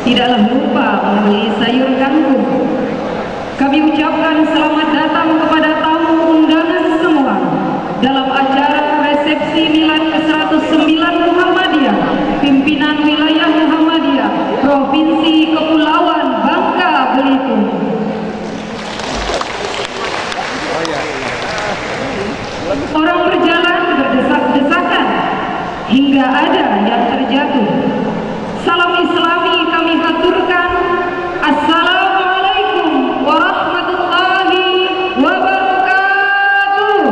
tidaklah lupa membeli sayur kangkung. Kami ucapkan selamat datang kepada tamu undangan semua dalam acara resepsi milad ke-109 Muhammadiyah, pimpinan wilayah Muhammadiyah Provinsi Kepulauan Bangka Belitung. Orang berjalan berdesak-desakan hingga ada yang terjatuh. Salam Islami kami haturkan. Assalamualaikum warahmatullahi wabarakatuh.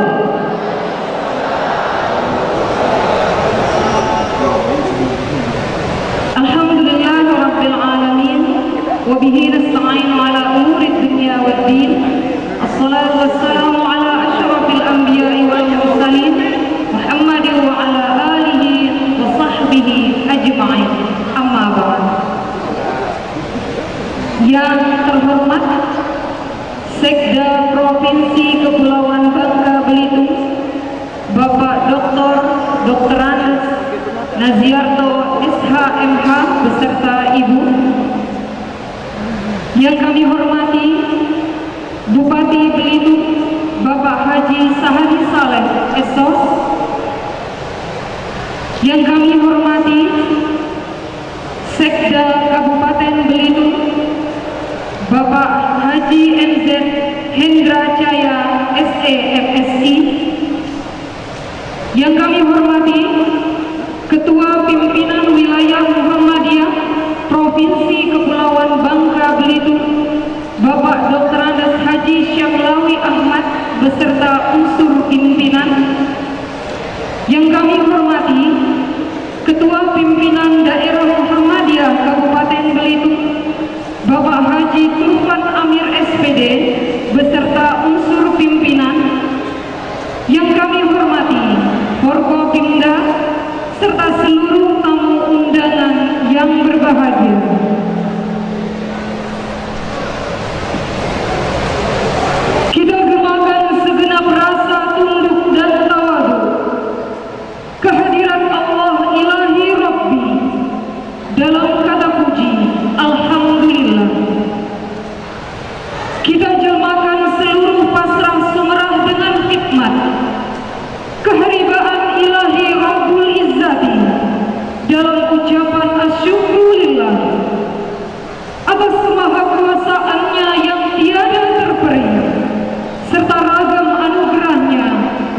Alhamdulillah rabbil alamin wa bihi nasta'inu ala umuri dunya waddin. Assalatu wassalamu ala asyrafil anbiya'i wal mursalin Muhammadin wa ala alihi wa sahbihi ajma'in. Amma ba'd. Yang terhormat Sekda Provinsi Kepulauan Bangka Belitung Bapak Dr. Andes Naziarto SHMH beserta Ibu. Yang kami hormati Bupati Belitung Bapak Haji Sahadi Saleh SOS. Yang kami hormati Sekda Kabupaten Belitung Bapak Haji MZ Hendra Caya SEMSI. Yang kami hormati Ketua Pimpinan Wilayah Muhammadiyah Provinsi Kepulauan Bangka Belitung Bapak Dr. Andes Haji Syamlawi Ahmad beserta unsur pimpinan. Yang kami hormati Ketua Pimpinan Daerah Muhammadiyah Kabupaten Belitung Bapak Haji Turfan Amir SPD beserta unsur pimpinan. Yang kami hormati Forkopimda serta seluruh tamu undangan yang berbahagia. Kita gemakan segenap rasa tunduk dan tawadu kehadirat Allah Ilahi Rabbi dalam kata puji Alhamdulillah. Kita jelmakan seluruh pasrah sumerah dengan khidmat keharibaan Ilahi Rabbul Izzati dalam ucapan asyukurillah atas kemahakuasaannya yang tiada terperi serta ragam anugerahnya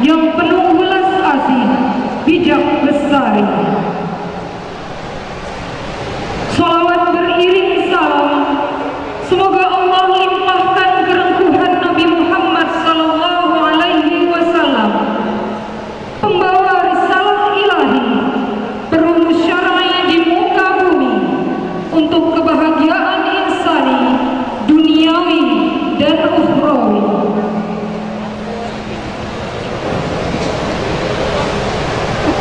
yang penuh welas asih bijak lestari. Salawat beriring salam semoga Allah limpahkan kerengkuhan Nabi Muhammad sallallahu alaihi wasallam, pembawa risalah ilahi, perumus syar'i di muka bumi untuk kebahagiaan insani duniawi dan ukhrawi.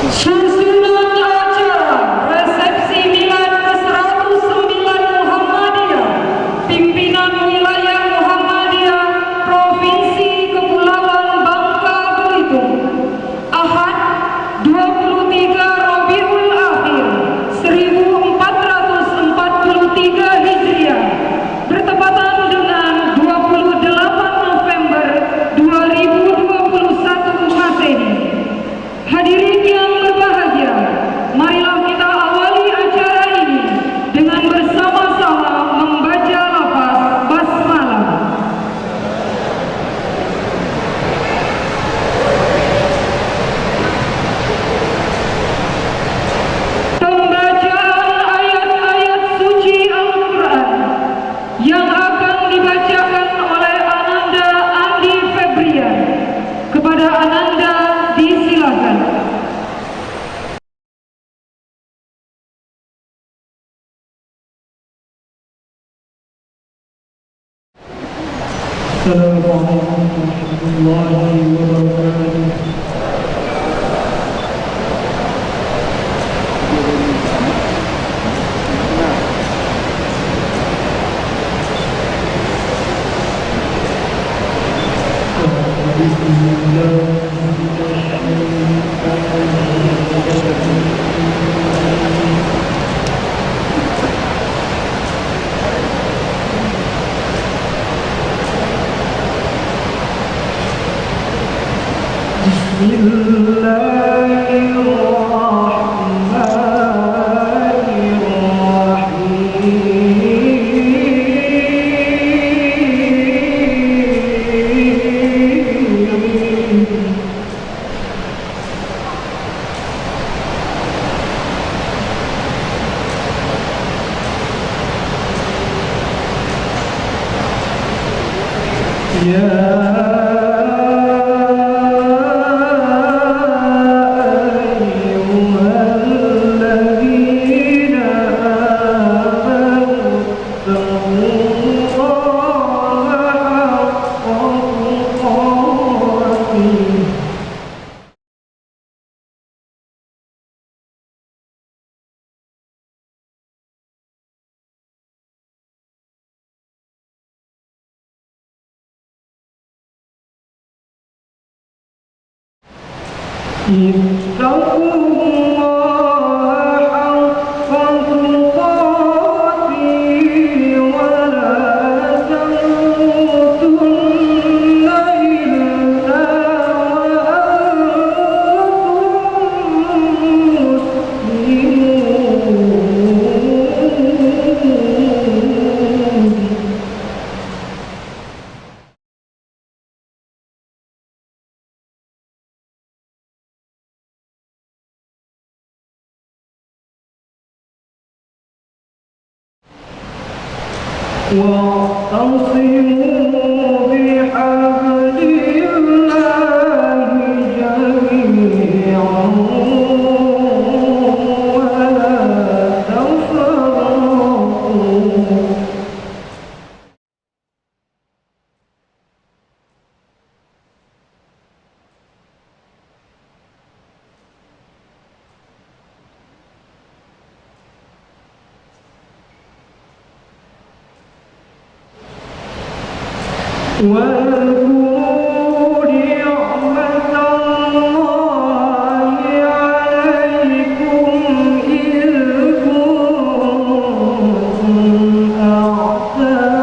Susunan acara resepsi milad ke-109 Muhammadiyah, pimpinan wilayah Muhammadiyah Provinsi Kepulauan Bangka Belitung, Ahad 23 Rabiul Akhir 1443 Hijriah bertepatan dengan 28 November 2021 Masehi. Hadirin yang berbahagia, marilah kita awali acara ini dengan bersama-sama membaca lafaz basmalah. Pembacaan ayat-ayat suci Al-Quran yang akan dibacakan oleh Ananda Andi Febrian. Kepada Ananda disilakan. Assalamualaikum warahmatullahi wabarakatuh. Bismillah. واعتصموا بحبل الله جميعا ولا تفرقوا واذكروا نعمة الله عليكم إذ كنتم أعداء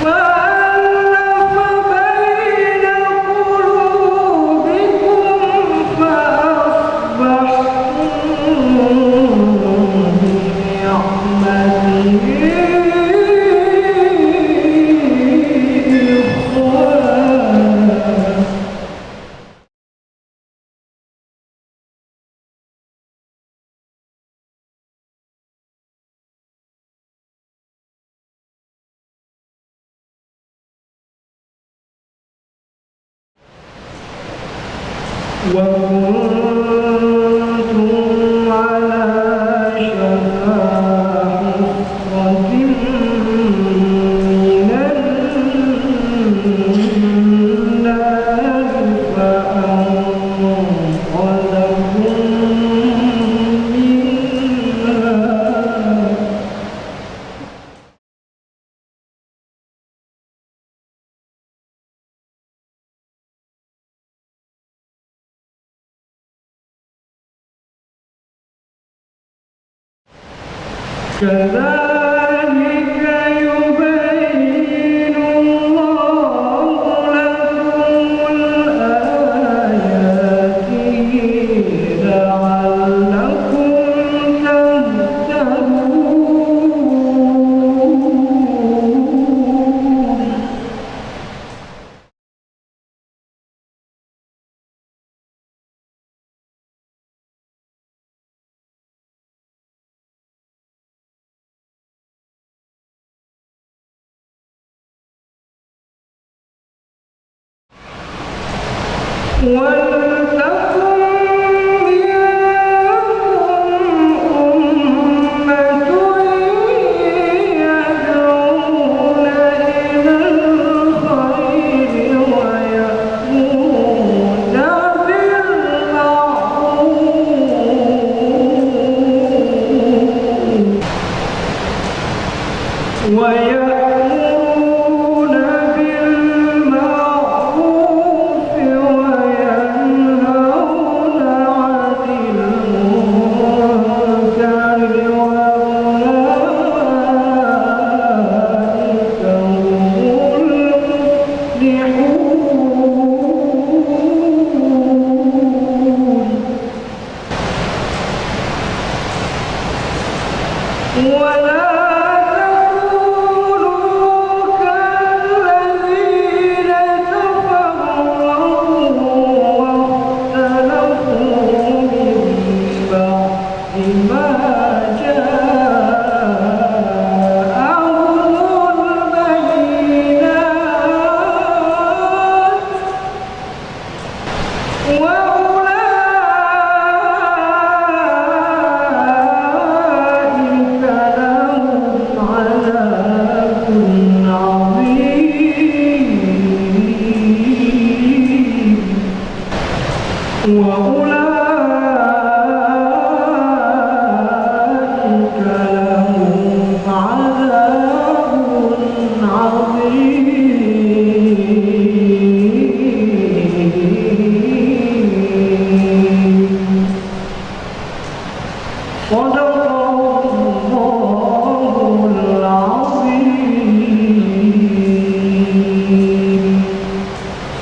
فألف بين قلوبكم وكنتم على شفا حفرة من النار فأنقذكم منها كذلك يبين الله لكم الآيات لعلكم تهتدون ولتكن منكم أمة يدعون إلى الخير ويأمرون بالمعروف ولا تكونوا كالذين تفرقوا واختلفوا من بعد ما جاءهم البينات وأولئك لهم عذاب عظيم وأولئك لهم عذاب عظيم صدق الله العظيم.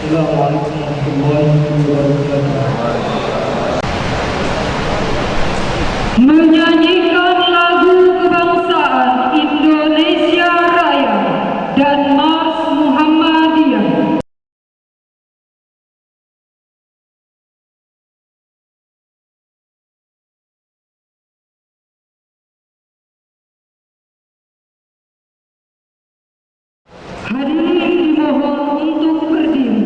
السلام عليكم ورحمة الله وبركاته. Menyanyikan lagu kebangsaan Indonesia Raya dan Mars Muhammadiyah. Hadirin dimohon untuk berdiri.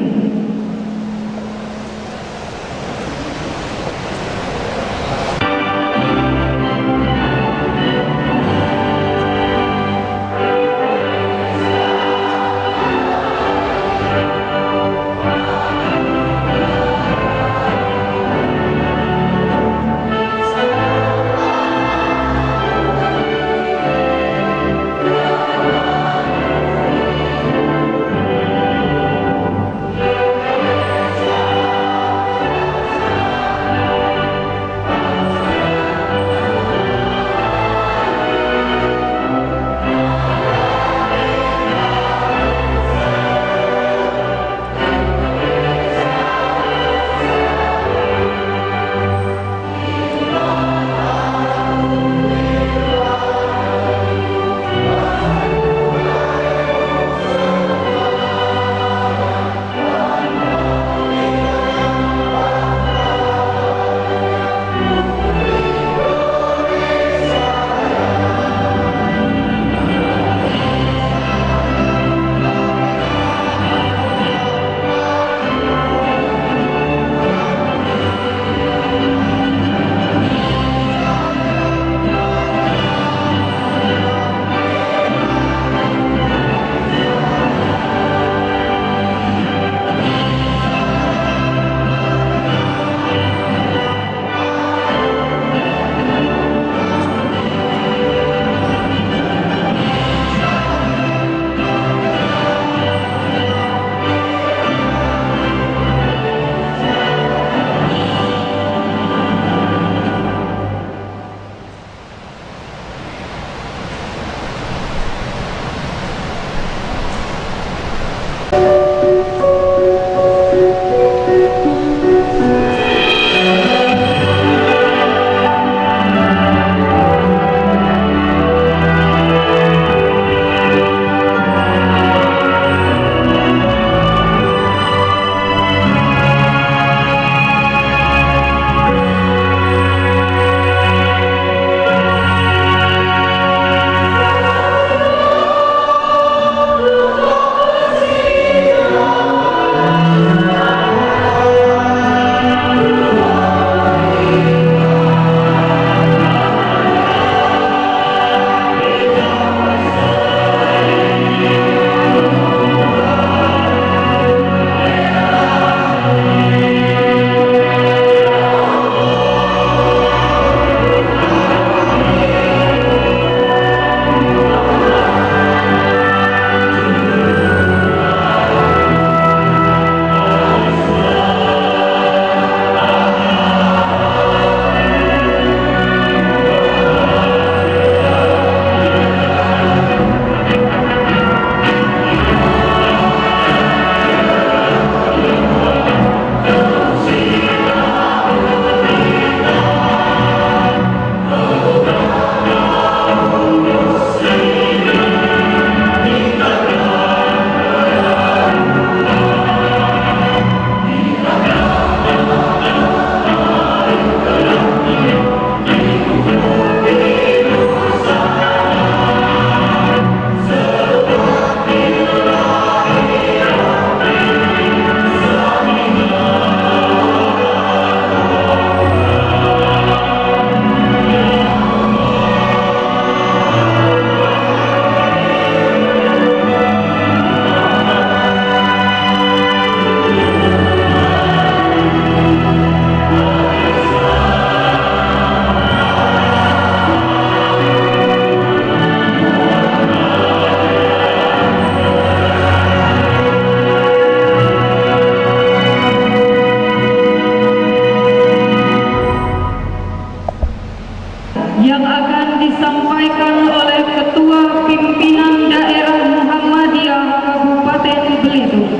yang akan disampaikan oleh Ketua Pimpinan Daerah Muhammadiyah Kabupaten Belitung.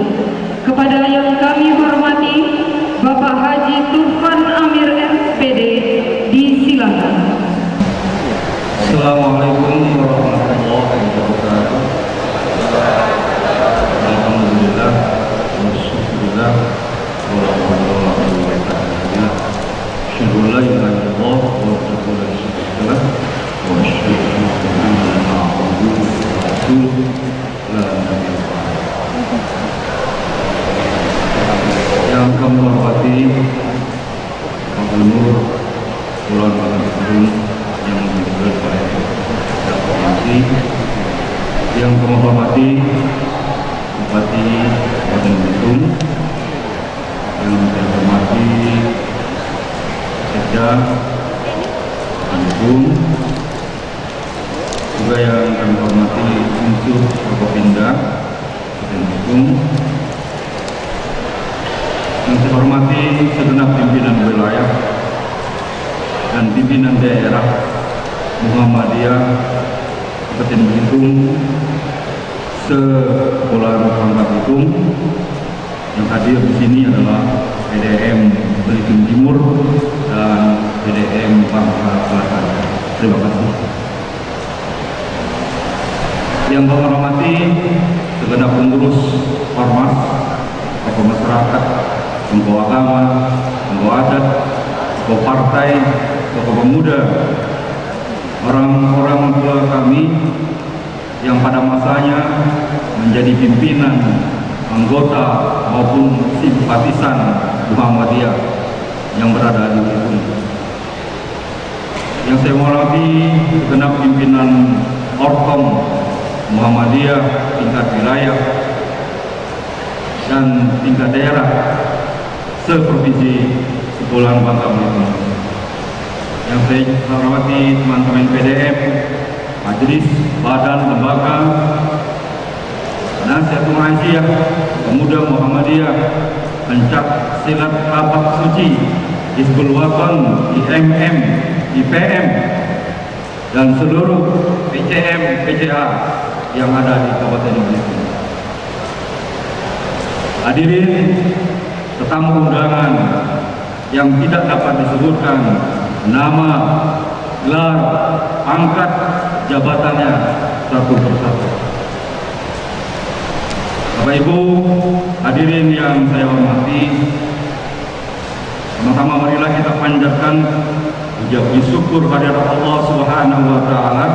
Kepada yang kami hormati Bapak Haji Turfan Amir SPD, disilakan. Assalamualaikum warahmatullahi wabarakatuh. Alhamdulillah, wassyukurillah, warahmatullahi wabarakatuh. Asyhadu an la ilaha illallah wa asyhadu anna Muhammadan rasulullah. Yang kami hormati Pak Gubernur Kepulauan Belitung yang dipimpin oleh Provinsi, yang kami hormati Bupati Kabupaten Belitung, yang saya hormati Sekda Belitung, juga yang kami hormati unsur Forkopimda Kabupaten Belitung, yang saya hormati segenap pimpinan wilayah dan pimpinan daerah Muhammadiyah Kabupaten Belitung se-Kepulauan Bangka Belitung. Yang hadir di sini adalah PDM Belitung Timur dan PDM Bangka Selatan. Terima kasih. Yang kami hormati segenap pengurus ormas, tokoh masyarakat, tokoh agama, tokoh adat, tokoh partai, tokoh pemuda, orang-orang tua kami yang pada masanya menjadi pimpinan, anggota maupun simpatisan Muhammadiyah yang berada di Belitung. Yang saya hormati segenap pimpinan Orkom Muhammadiyah tingkat wilayah dan tingkat daerah se-Provinsi Kepulauan Bangka Belitung. Yang saya hormati teman-teman PDM, majelis, badan, lembaga, nasihat muhammadiyah, pemuda Muhammadiyah, pencak silat tabak suci, Hizbul Watan, IMM, IPM, dan seluruh PCM, PCA yang ada di Kabupaten Belitung. Hadirin tetamu undangan yang tidak dapat disebutkan nama, gelar, pangkat, jabatannya satu persatu. Bapak Ibu hadirin yang saya hormati, sama-sama marilah kita panjatkan puji syukur kehadirat Allah Subhanahu wa taala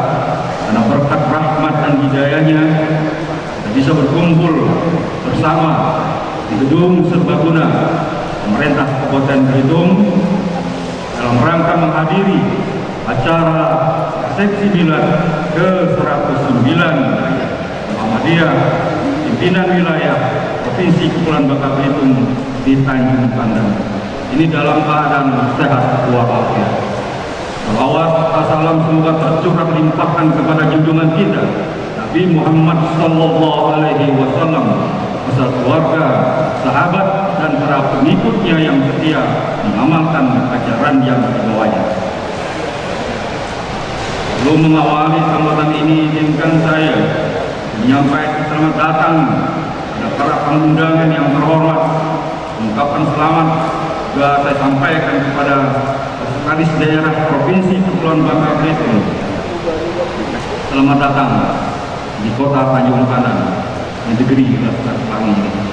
karena berkat rahmat dan hidayahnya kita bisa berkumpul bersama di gedung serbaguna pemerintah Kabupaten Belitung dalam rangka menghadiri acara resepsi milad ke-109 Muhammadiyah pimpinan wilayah Provinsi Kepulauan Bangka Belitung di Tanjung Pandan. Ini dalam keadaan sehat walafiat. Salawat salam semoga tercurah limpahkan kepada junjungan kita Nabi Muhammad sallallahu alaihi wasallam, beserta keluarga, sahabat dan para pengikutnya yang setia mengamalkan ajaran yang dibawanya. Sebelum mengawali sambutan ini, izinkan saya menyampaikan selamat datang kepada para undangan yang terhormat, mengucapkan selamat juga saya sampaikan kepada Sekretaris Daerah Provinsi Kepulauan Bangka Belitung. Selamat datang di kota Tanjung Pandan, negeri Laskar Pelangi ini.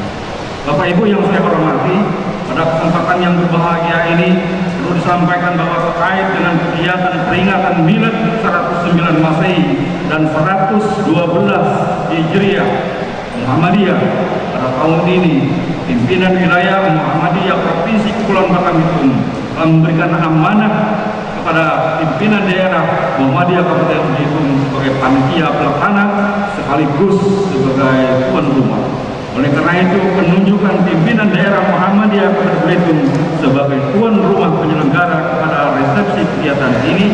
Bapak Ibu yang saya hormati, pada kesempatan yang berbahagia ini perlu disampaikan bahwa terkait dengan kegiatan peringatan Milad 109 Masehi dan 112 Hijriah Muhammadiyah pada tahun ini, pimpinan wilayah Muhammadiyah Provinsi Kepulauan Bangka Belitung telah memberikan amanah kepada pimpinan daerah Muhammadiyah Kabupaten Belitung sebagai panitia pelaksana sekaligus sebagai tuan rumah. Oleh karena itu, penunjukan pimpinan daerah Muhammadiyah Kabupaten Belitung sebagai tuan rumah penyelenggara kepada resepsi kegiatan ini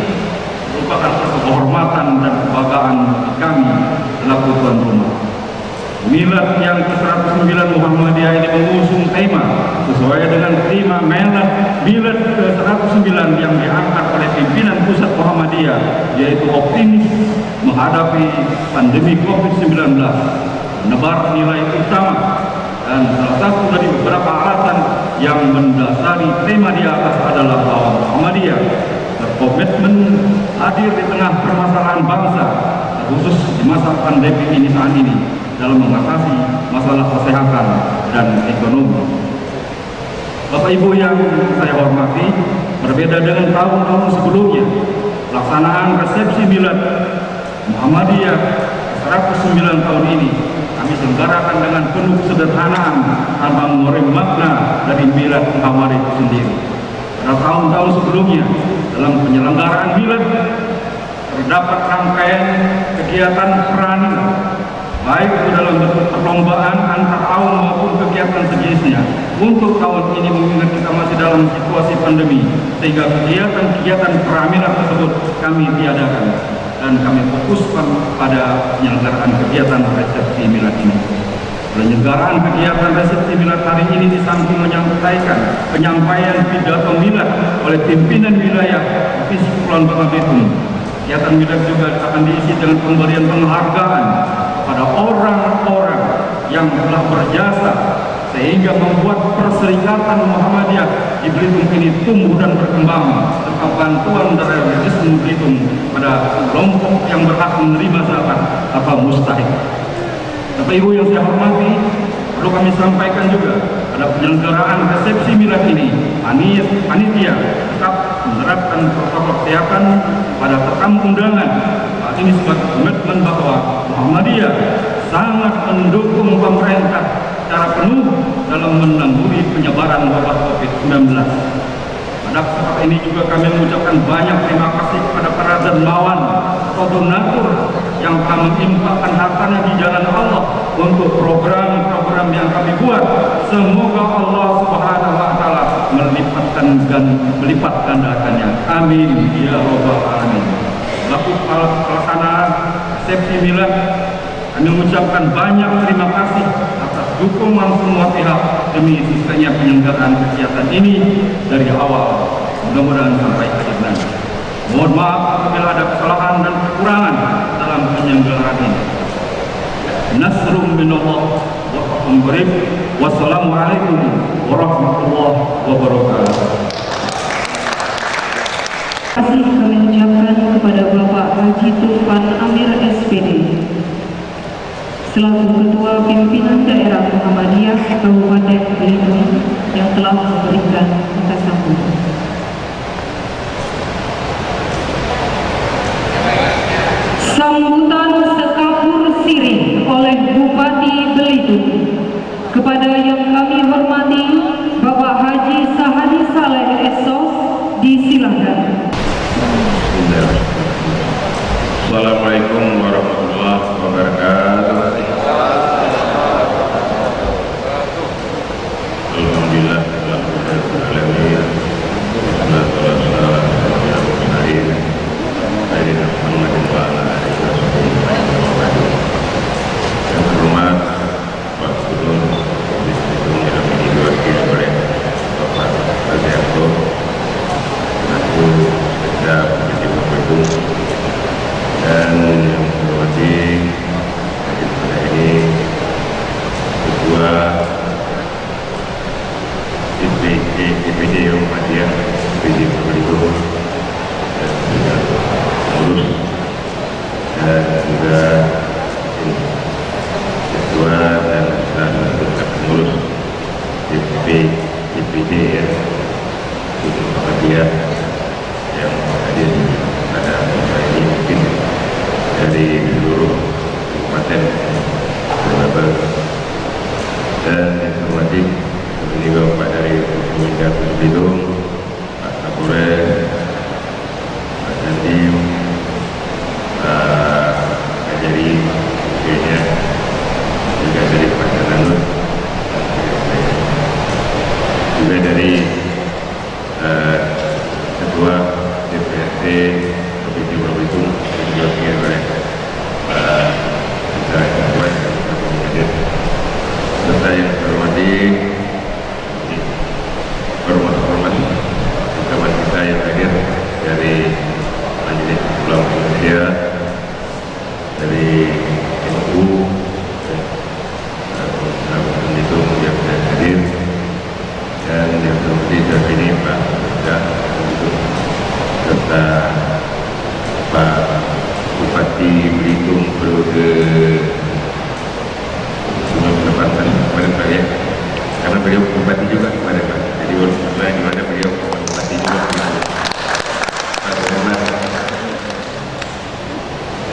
merupakan satu kehormatan dan kebanggaan bagi kami selaku tuan rumah. Milad yang ke-109 Muhammadiyah ini mengusung tema sesuai dengan tema Milad ke-109 yang diangkat oleh pimpinan pusat Muhammadiyah Muhammadiyah, yaitu optimis menghadapi pandemi COVID-19, menebar nilai utama, dan salah satu dari beberapa alasan yang mendasari tema di atas adalah bahwa Muhammadiyah berkomitmen hadir di tengah permasalahan bangsa, khusus di masa pandemi ini saat ini, dalam mengatasi masalah kesehatan dan ekonomi. Bapak Ibu yang saya hormati, berbeda dengan tahun-tahun sebelumnya, pelaksanaan resepsi milad Muhammadiyah 109 tahun ini kami selenggarakan dengan penuh kesederhanaan tanpa mengurangi makna dari milad Muhammad itu sendiri. Pada tahun-tahun sebelumnya, dalam penyelenggaraan milad terdapat rangkaian kegiatan perani, baik itu dalam bentuk perlombaan antar awam maupun kegiatan sejenisnya. Untuk tahun ini mengingat kita masih dalam situasi pandemi, sehingga kegiatan-kegiatan peramilan tersebut kami tiadakan dan kami fokuskan pada penyelenggaraan kegiatan resepsi milad ini. Penyelenggaraan kegiatan resepsi milad hari ini di samping menyampaikan penyampaian pidato milad oleh pimpinan wilayah Provinsi Kepulauan Bangka Belitung, kegiatan milad juga akan diisi dengan pemberian penghargaan pada orang-orang yang telah berjasa sehingga membuat Perserikatan Muhammadiyah di Belitung ini tumbuh dan berkembang, serta bantuan dari Organisasi Belitung pada kelompok yang berhak menerima zakat atau mustahik. Bapak Ibu yang saya hormati, perlu kami sampaikan juga pada penyelenggaraan resepsi milad ini, panitia tetap menerapkan protokol kesehatan pada tetamu undangan. Hal ini sebagai komitmen bahwa Muhammadiyah sangat mendukung pemerintah secara penuh dalam menanggulangi penyebaran wabah COVID-19. Pada kesempatan ini juga kami mengucapkan banyak terima kasih kepada para dermawan atau donatur yang telah menginfakkan hartanya di jalan Allah untuk program-program yang kami buat. Semoga Allah Subhanahu wa taala melipat gandakannya. Amin ya rabbal alamin. Selaku pelaksanaan resepsi milad, kami mengucapkan banyak terima kasih atas dukungan semua pihak demi suksesnya penyelenggaraan kegiatan ini dari awal. Mudah-mudahan sampai akhir nanti. Mohon maaf apabila ada kesalahan dan kekurangan dalam penyelenggaraan ini. Nasrum minallah wa fathun qarib. Wassalamualaikum warahmatullahi wabarakatuh. Terima kasih kami ucapkan kepada Bapak Haji Tufan Amir SPD selaku Ketua Pimpinan Daerah Muhammadiyah Kabupaten Belitung yang telah memberikan kata sambutan. Sambutan sekapur sirih oleh Bupati Belitung kepada yang kami hormati Bapak Haji Sahadi Saleh Esos, disilakan. Assalamualaikum warahmatullahi wabarakatuh. Alhamdulillah, alhamdulillah. Yang terhormat Pak Gubernur Belitung yang diwakili oleh Bapak Adianto, selaku Sekda Provinsi Belitung, dan yang terhormati pada ini Ketua DPD Muhammadiyah DPD Belitung dan juga pengurus dan juga Ketua dan pengurus DPD ya Muhammadiyah yang hadir pada masa ini, mungkin dari seluruh kabupaten Brebes, dan yang terhormati juga Pak dari Pemerintah Belitung, Pak Kapolres, Pak Dandim, Pak Kajari, juga dari Pak Dananut, juga dari Ketua DPRD Provinsi Belitung, juga oleh Pak Kapolres, serta yang terhormati hormat kawan kita yang Islam Indonesia, dari NU, itu yang saya hadir, dan yang terhormat saat ini Pak Jah, serta Pak Bupati Belitung periode menempatkan kepada saya, karena beliau bupati juga kepada Pak. Jadi walaupun di mana beliau bupati juga kepada Pak Bupati.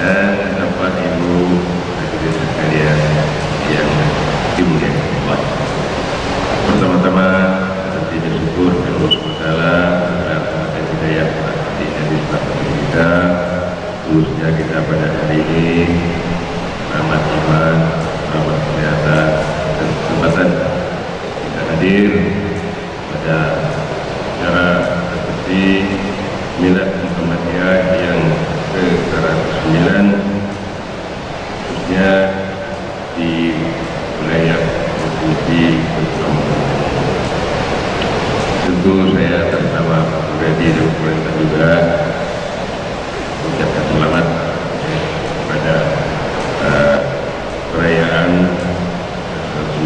Dan Bapak Ibu hadirin sekalian yang dimuliakan Allah. Pertama-tama hati bersyukur kepada Allah SWT atas hidayah di negeri kita, khususnya kita pada hari ini, rahmat iman, rahmat kesehatan dan kesempatan kita hadir pada acara seperti Milad Muhammadiyah yang ke-109, khususnya di wilayah Provinsi Belitung. Tentu saya atas nama pribadi dan pemerintah juga mengucapkan selamat kepada perayaan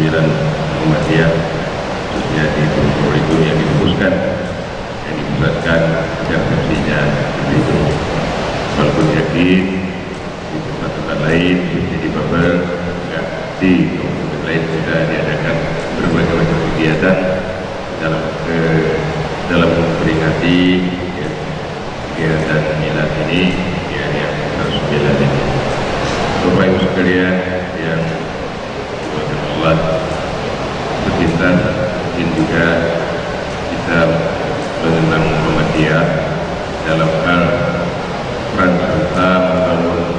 9 Muhammadiyah, khususnya di Belitung yang dihembuskan, yang dipusatkan sejak resepsinya di Belitung. Walaupun yakin di tempat-tempat lain, di Babel, di tempat lain sudah diadakan berbagai macam kegiatan dalam memperingati kegiatan milad ini, yang ke-9 ini. Bapak Ibu sekalian yang dimuliakan Allah, sepintas mungkin juga kita mengenang Muhammadiyah dalam hal peran serta membangun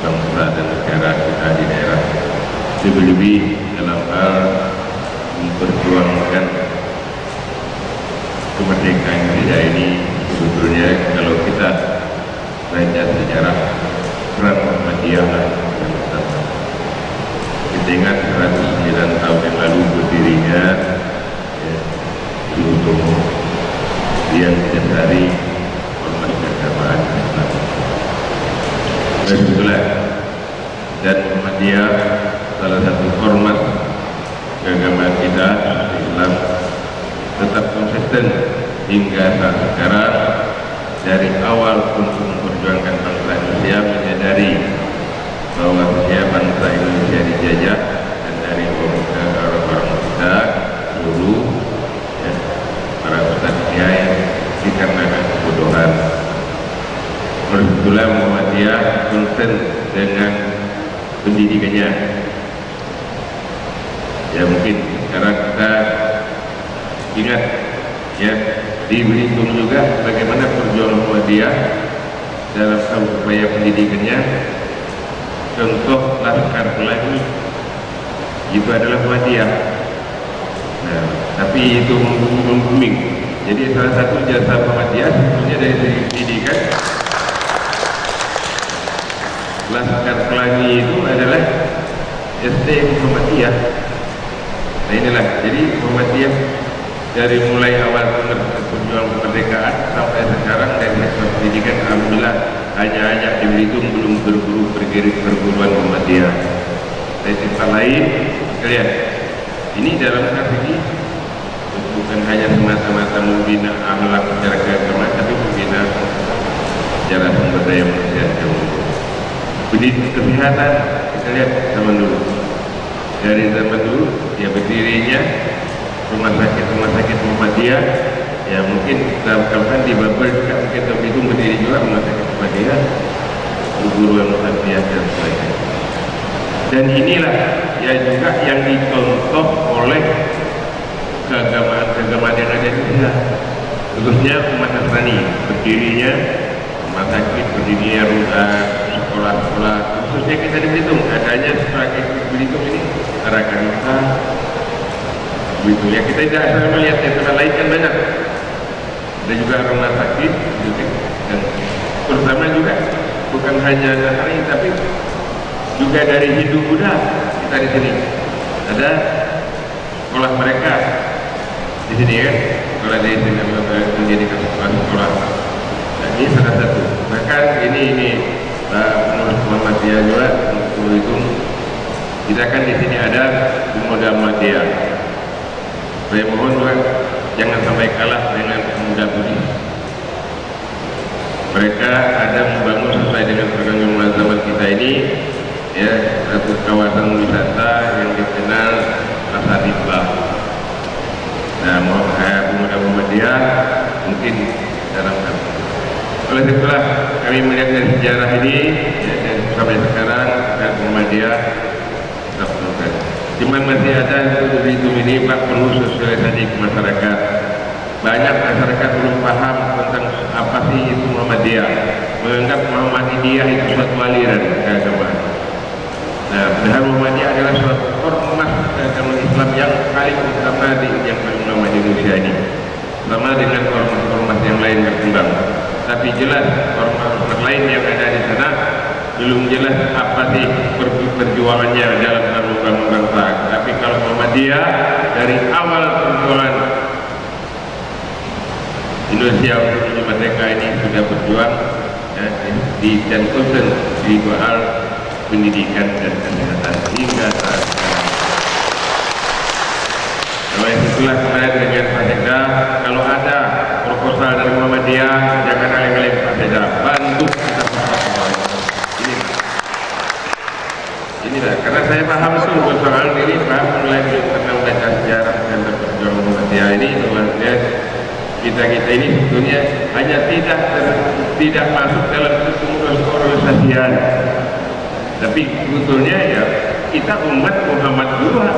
bangsa dan negara kita di daerah, lebih-lebih dalam hal memperjuangkan kemerdekaan kita ini. Sebetulnya kalau kita baca sejarah peran Muhammadiyah, kita ingat 109 tahun yang lalu berdirinya di Utomo yang didasari hormat keagamaan Islam. Alhamdulillah, dan Muhammadiyah salah satu hormat keagamaan kita Islam tetap konsisten hingga saat sekarang. Dari awal untuk memperjuangkan bangsa Indonesia, menyadari bahwa bangsa Indonesia dijajah, dan dari orang-orang kita dulu para ustaz kiai dikarenakan kebodohan. Alhamdulillah Muhammadiyah konsen dengan pendidikannya. Ya mungkin sekarang kita ingat ya di Belitung juga bagaimana perjuangan Muhammadiyah dalam upaya pendidikannya. Contoh Laskar Pelangi itu adalah Muhammadiyah. Nah, tapi itu booming. Jadi salah satu jasa Muhammadiyah sebetulnya dari segi pendidikan. Laskar Pelangi itu adalah SD Muhammadiyah. Nah inilah, jadi Muhammadiyah dari mulai awal perjuangan kemerdekaan sampai sekarang dari sektor pendidikan, alhamdulillah hanya di Belitung belum berburu bergerak perguruan Muhammadiyah. Dari tempat lain, kalian ini dalam strategi bukan hanya semata-mata membina akhlak secara keagamaan, tapi membina secara sumber daya manusia. Pendidikan kesehatan kita lihat zaman dulu, dari zaman dulu ya berdirinya rumah sakit Muhammadiyah, ya mungkin kapan di Babel juga mungkin itu berdiri juga rumah sakit Muhammadiyah, perguruan Muhammadiyah dan sebagainya. Dan inilah ya juga yang dicontoh oleh keagamaan yang ada di Indonesia, khususnya umat Nasrani. Berdirinya rumah sakit, berdirinya sekolah-sekolah, khususnya kita di Belitung, adanya sebagai Belitung ini Arakanita begitu ya. Kita tidak asal melihat yang tempat lain kan banyak, ada juga rumah sakit gitu, dan terutama juga bukan hanya Nasrani tapi juga dari Hindu Buddha. Kita di sini ada sekolah mereka di sini kan, sekolah dari pendidikan sekolah. Nah, ini salah satu. Bahkan ini saya juga itu kita kan di sini ada pemuda Muhammadiyah. Saya mohon juga jangan sampai kalah dengan pemuda Budi. Mereka ada membangun sesuai dengan perkembangan zaman kita ini, ya, satu kawasan wisata yang dikenal Rasa Limbah. Nah, pemuda Muhammadiyah mungkin dalam hal. Oleh itulah kami melihat dari sejarah ini, ya, dan sampai sekarang dan Muhammadiyah tetap terus. Cuman masih ada itu ini Pak, perlu sosialisasi ke masyarakat. Banyak masyarakat belum paham tentang apa sih itu Muhammadiyah, menganggap Muhammadiyah itu suatu aliran keagamaan. Nah, padahal Muhammadiyah adalah suatu ormas agama Islam yang paling utama yang paling lama di Indonesia ini, sama dengan ormas-ormas yang lain berkembang. Tapi jelas ormas-ormas lain yang ada di sana belum jelas apa sih perjuangannya dalam membangun bangsa. Tapi kalau Muhammadiyah dari awal perjuangan Indonesia untuk merdeka ini sudah berjuang, ya, dan konsen di hal pendidikan dan kesehatan hingga saat sekarang. Oleh itulah saya dengan Pak Sekda, kalau ada proposal dari Muhammadiyah jangan kaleng-kaleng Pak Sekda, bantu kita inilah, karena saya paham betul persoalan ini, paham mulai tentang baca sejarah dan perjuangan Muhammadiyah ini, bahwa kita ini sebetulnya hanya tidak masuk dalam organisasian, tapi sebetulnya ya kita umat Muhammad juga.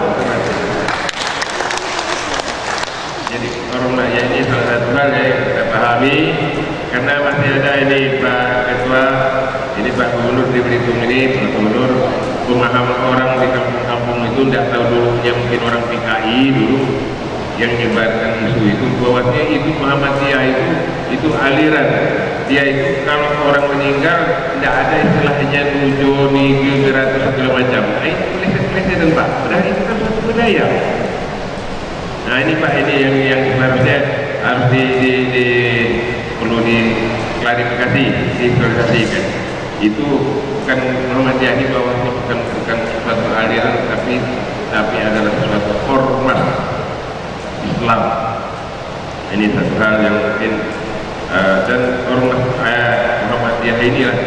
Jadi ormas ya, ini salah satu hal yang kita pahami, karena masih ada ini Pak Ketua, ini Pak Gubernur di Belitung ini, Pak Gubernur, pemahaman orang di kampung-kampung itu tidak tahu dulunya, mungkin orang PKI dulu yang menyebarkan isu itu, bahwasanya itu Muhammadiyah itu aliran. Dia itu kalau orang meninggal tidak ada istilahnya nujoni, gerak atau segala macam. Nah, itu kelihatan Pak, padahal itu kan suatu budaya. Nah ini Pak, ini yang seharusnya harus perlu diklarifikasi, disosialisasikan. Itu bukan Muhammadiyah ini bahwasanya bukan suatu aliran, tapi adalah suatu ormas Islam. Ini satu hal yang mungkin dan ormas Muhammadiyah inilah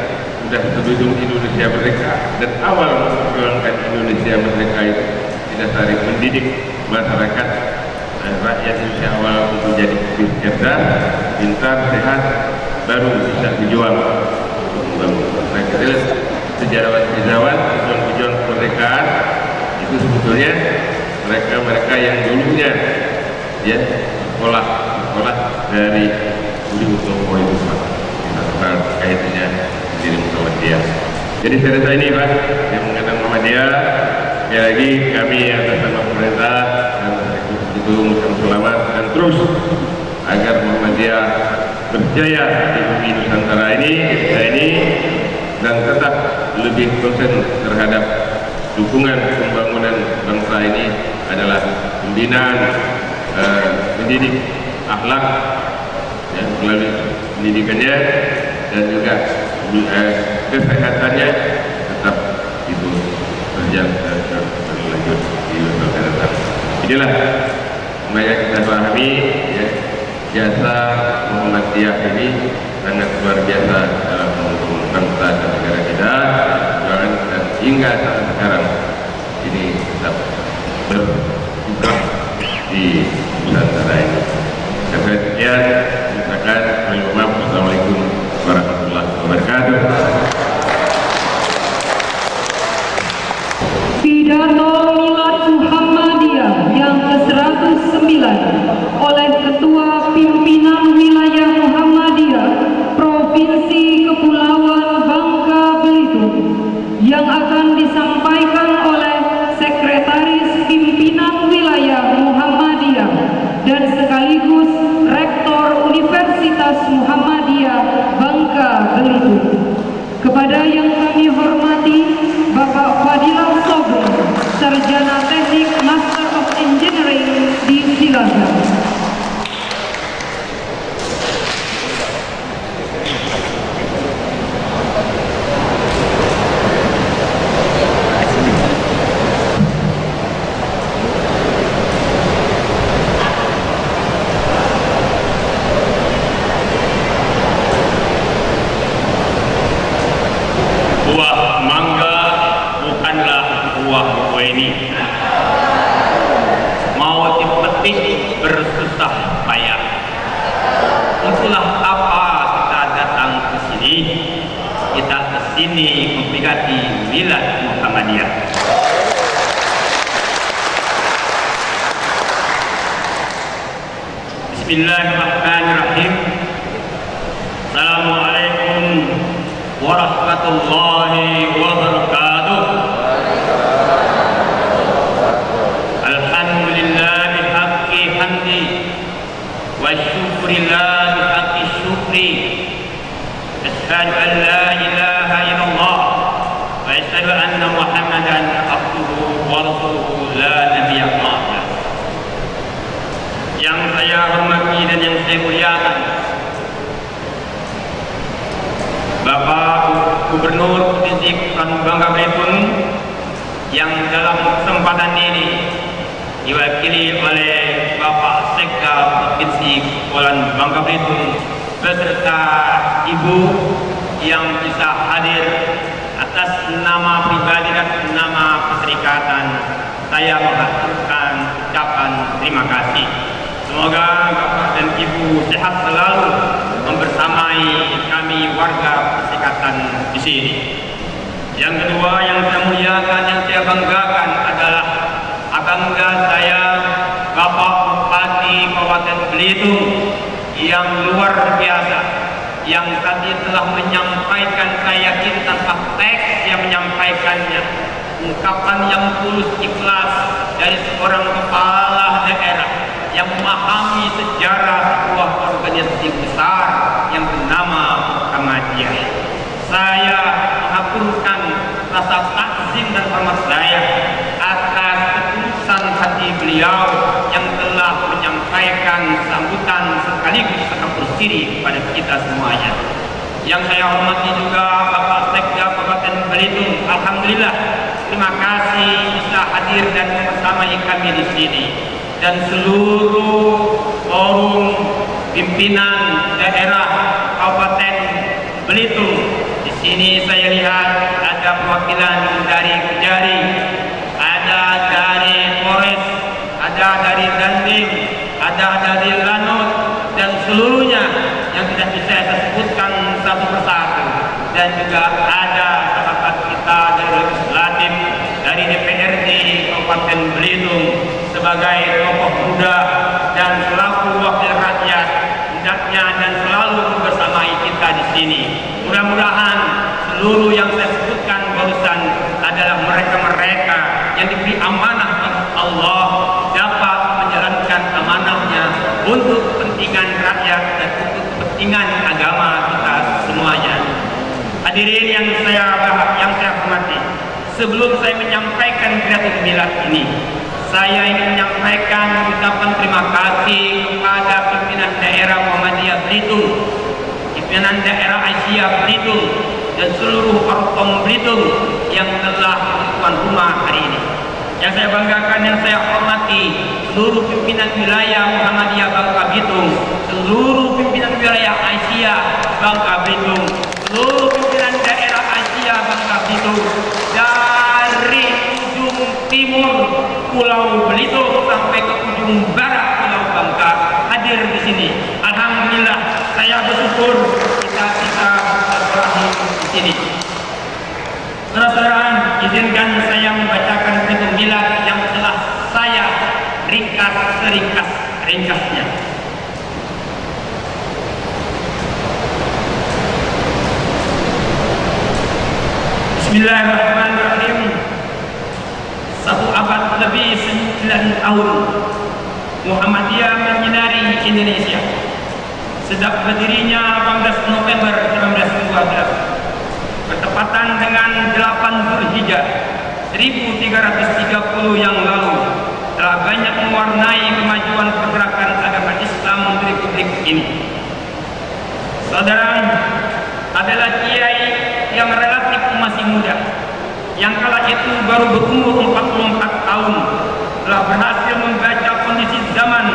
sudah sebelum Indonesia merdeka dan awal memperjuangkan Indonesia merdeka itu didasari mendidik masyarakat rakyat Indonesia awal untuk jadi cerdas, pintar, sehat, baru bisa berjuang untuk membangun. Nah, kita lihat sejarawan-sejarawan tujuan kemerdekaan itu sebetulnya mereka yang dulunya ya sekolah dari Budi Utomo itu Pak, kita kaitannya diri Muhammadiyah. Jadi saya rasa ini Pak yang mengenai Muhammadiyah, sekali lagi kami atas nama pemerintah dan itu mengucapkan selamat dan terus agar Muhammadiyah berjaya di bumi Nusantara ini dan tetap lebih konsen terhadap dukungan pembangunan bangsa ini adalah pembinaan mendidik akhlak ya, melalui pendidikannya dan juga kesehatannya tetap itu berlanjut di masa datang. Inilah yang kita pahami ya, jasa Muhammadiyah ini sangat luar biasa dalam membangun bangsa dan negara kita, dan hingga saat sekarang ini tetap berkiprah di Nusantara ini. Saya sekian, silakan. Assalamualaikum warahmatullahi wabarakatuh. Pidato Milad Muhammadiyah yang ke-109 oleh Ketua Pimpinan Wilayah Muhammadiyah Provinsi Kepulauan Bangka Belitung yang akan disampaikan ini Komplikasi Milad Muhammadiyah. Bismillahirrahmanirrahim. Assalamualaikum warahmatullahi wabarakatuh. Alhamdulillah bihaqqi hamdi wa syukrillah bihaqqi syukri. Asyhadu an la ilaha illallah wa asyhadu anna Muhammadan abduhu wa rasuluhu la nabiyya ba'dah. Yang saya hormati dan yang saya muliakan Bapak Gubernur Provinsi Bangka Belitung yang dalam kesempatan ini diwakili oleh Bapak Sekda Provinsi Kepulauan Bangka Belitung beserta Ibu yang bisa hadir. Atas nama pribadi dan nama perserikatan saya mengaturkan ucapan terima kasih. Semoga Bapak dan Ibu sehat selalu membersamai kami warga perserikatan di sini. Yang kedua yang saya muliakan, yang saya banggakan adalah bangga saya Bapak Bupati Kabupaten Belitung yang luar biasa, yang tadi telah menyampaikan, saya yakin tanpa teks yang menyampaikannya, ungkapan yang tulus ikhlas dari seorang kepala daerah yang memahami sejarah sebuah organisasi besar yang bernama Muhammadiyah. Saya mengaturkan rasa takzim dan hormat saya atas ketulusan hati beliau yang telah menyampaikan sambutan sekaligus sekapur siri kepada kita semuanya. Yang saya hormati juga Bapak Sekda Kabupaten Belitung. Alhamdulillah, terima kasih bisa hadir dan membersamai kami di sini. Dan seluruh forum pimpinan daerah Kabupaten Belitung. Di sini saya lihat ada perwakilan dari Kejari, ada dari Polres, ada dari Dandim, ada dari Lanut, dan seluruhnya yang tidak bisa saya sebutkan satu persatu. Dan juga ada sahabat kita dari Legislatif, dari DPRD Kabupaten Belitung sebagai tokoh muda dan selaku wakil rakyat, hendaknya dan selalu bersamai kita di sini. Mudah-mudahan seluruh yang saya sebutkan barusan adalah mereka-mereka yang diberi amanah oleh Allah dapat menjalankan amanahnya untuk kepentingan rakyat dan untuk kepentingan agama kita semuanya. Hadirin yang saya hormati, sebelum saya menyampaikan pidato milad ini, saya ingin menyampaikan ucapan terima kasih kepada pimpinan daerah Muhammadiyah Belitung, pimpinan daerah Asia Belitung, dan seluruh Orkom Belitung yang telah tuan rumah hari ini. Yang saya banggakan, yang saya hormati seluruh pimpinan wilayah Muhammadiyah Bangka Belitung, seluruh pimpinan wilayah Asia Bangka Belitung, seluruh pimpinan daerah Asia Bangka Belitung, dari ujung timur Pulau Belitung sampai ke ujung barat Pulau Bangka hadir di sini. Alhamdulillah, saya bersyukur kita bersilaturahmi di sini. Saudara-saudara, izinkan saya membacakan pidato milad yang telah saya ringkas seringkas-ringkasnya. Bismillahirrahmanirrahim. 1 abad lebih 9 tahun Muhammadiyah menyinari Indonesia. Sejak berdirinya 18 November 1912 bertepatan dengan 8 Zulhijjah 1330 yang lalu, telah banyak mewarnai kemajuan pergerakan agama Islam di Republik ini. Saudara, adalah kiai yang relatif masih muda, yang kala itu baru berumur 44 tahun, telah berhasil membaca kondisi zaman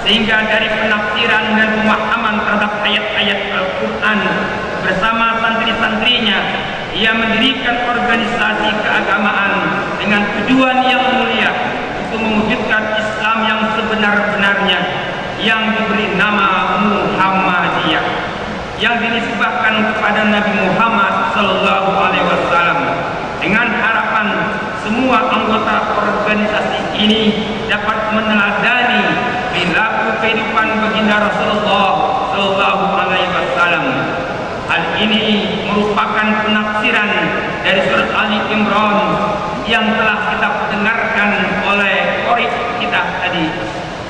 sehingga dari penafsiran dan pemahaman terhadap ayat-ayat Al-Quran bersama santri-santrinya, ia mendirikan organisasi keagamaan dengan tujuan yang mulia untuk mewujudkan Islam yang sebenar-benarnya, yang diberi nama Muhammadiyah, yang dinisbahkan kepada Nabi Muhammad Sallallahu Alaihi Wasallam, dengan harapan semua anggota organisasi ini dapat meneladani perilaku kehidupan baginda Rasulullah Sallallahu Alaihi Wasallam. Hal ini merupakan penafsiran dari surat Ali Imran yang telah kita dengarkan oleh qari kita tadi.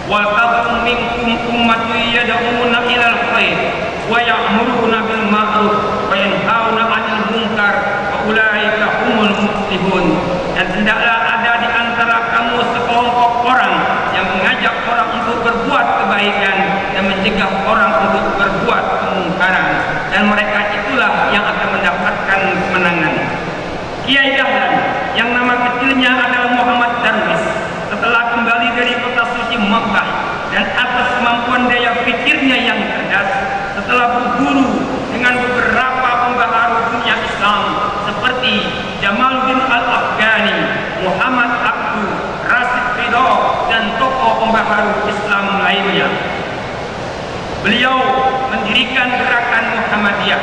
Wa takum minkum ummatun yad'una ilal khair wa ya'muruna bil ma'ruf wa yanhauna 'anil munkar wa ulaika humul muflihun. Dan hendaklah ada di antara kamu sekelompok orang yang mengajak orang untuk berbuat kebaikan dan mencegah orang untuk berbuat kemungkaran, dan mereka itulah yang akan mendapatkan kemenangan. Kiai Dahlan yang nama kecilnya adalah Muhammad Darwis, setelah kembali dari kota suci Makkah dan atas kemampuan daya pikirnya yang cerdas, setelah berguru dengan beberapa pembaharu dunia Islam seperti Jamaluddin Al-Afghani, Muhammad Abdu, Rasid Ridho, dan tokoh pembaharu Islam lainnya. Beliau mendirikan gerakan Muhammadiyah.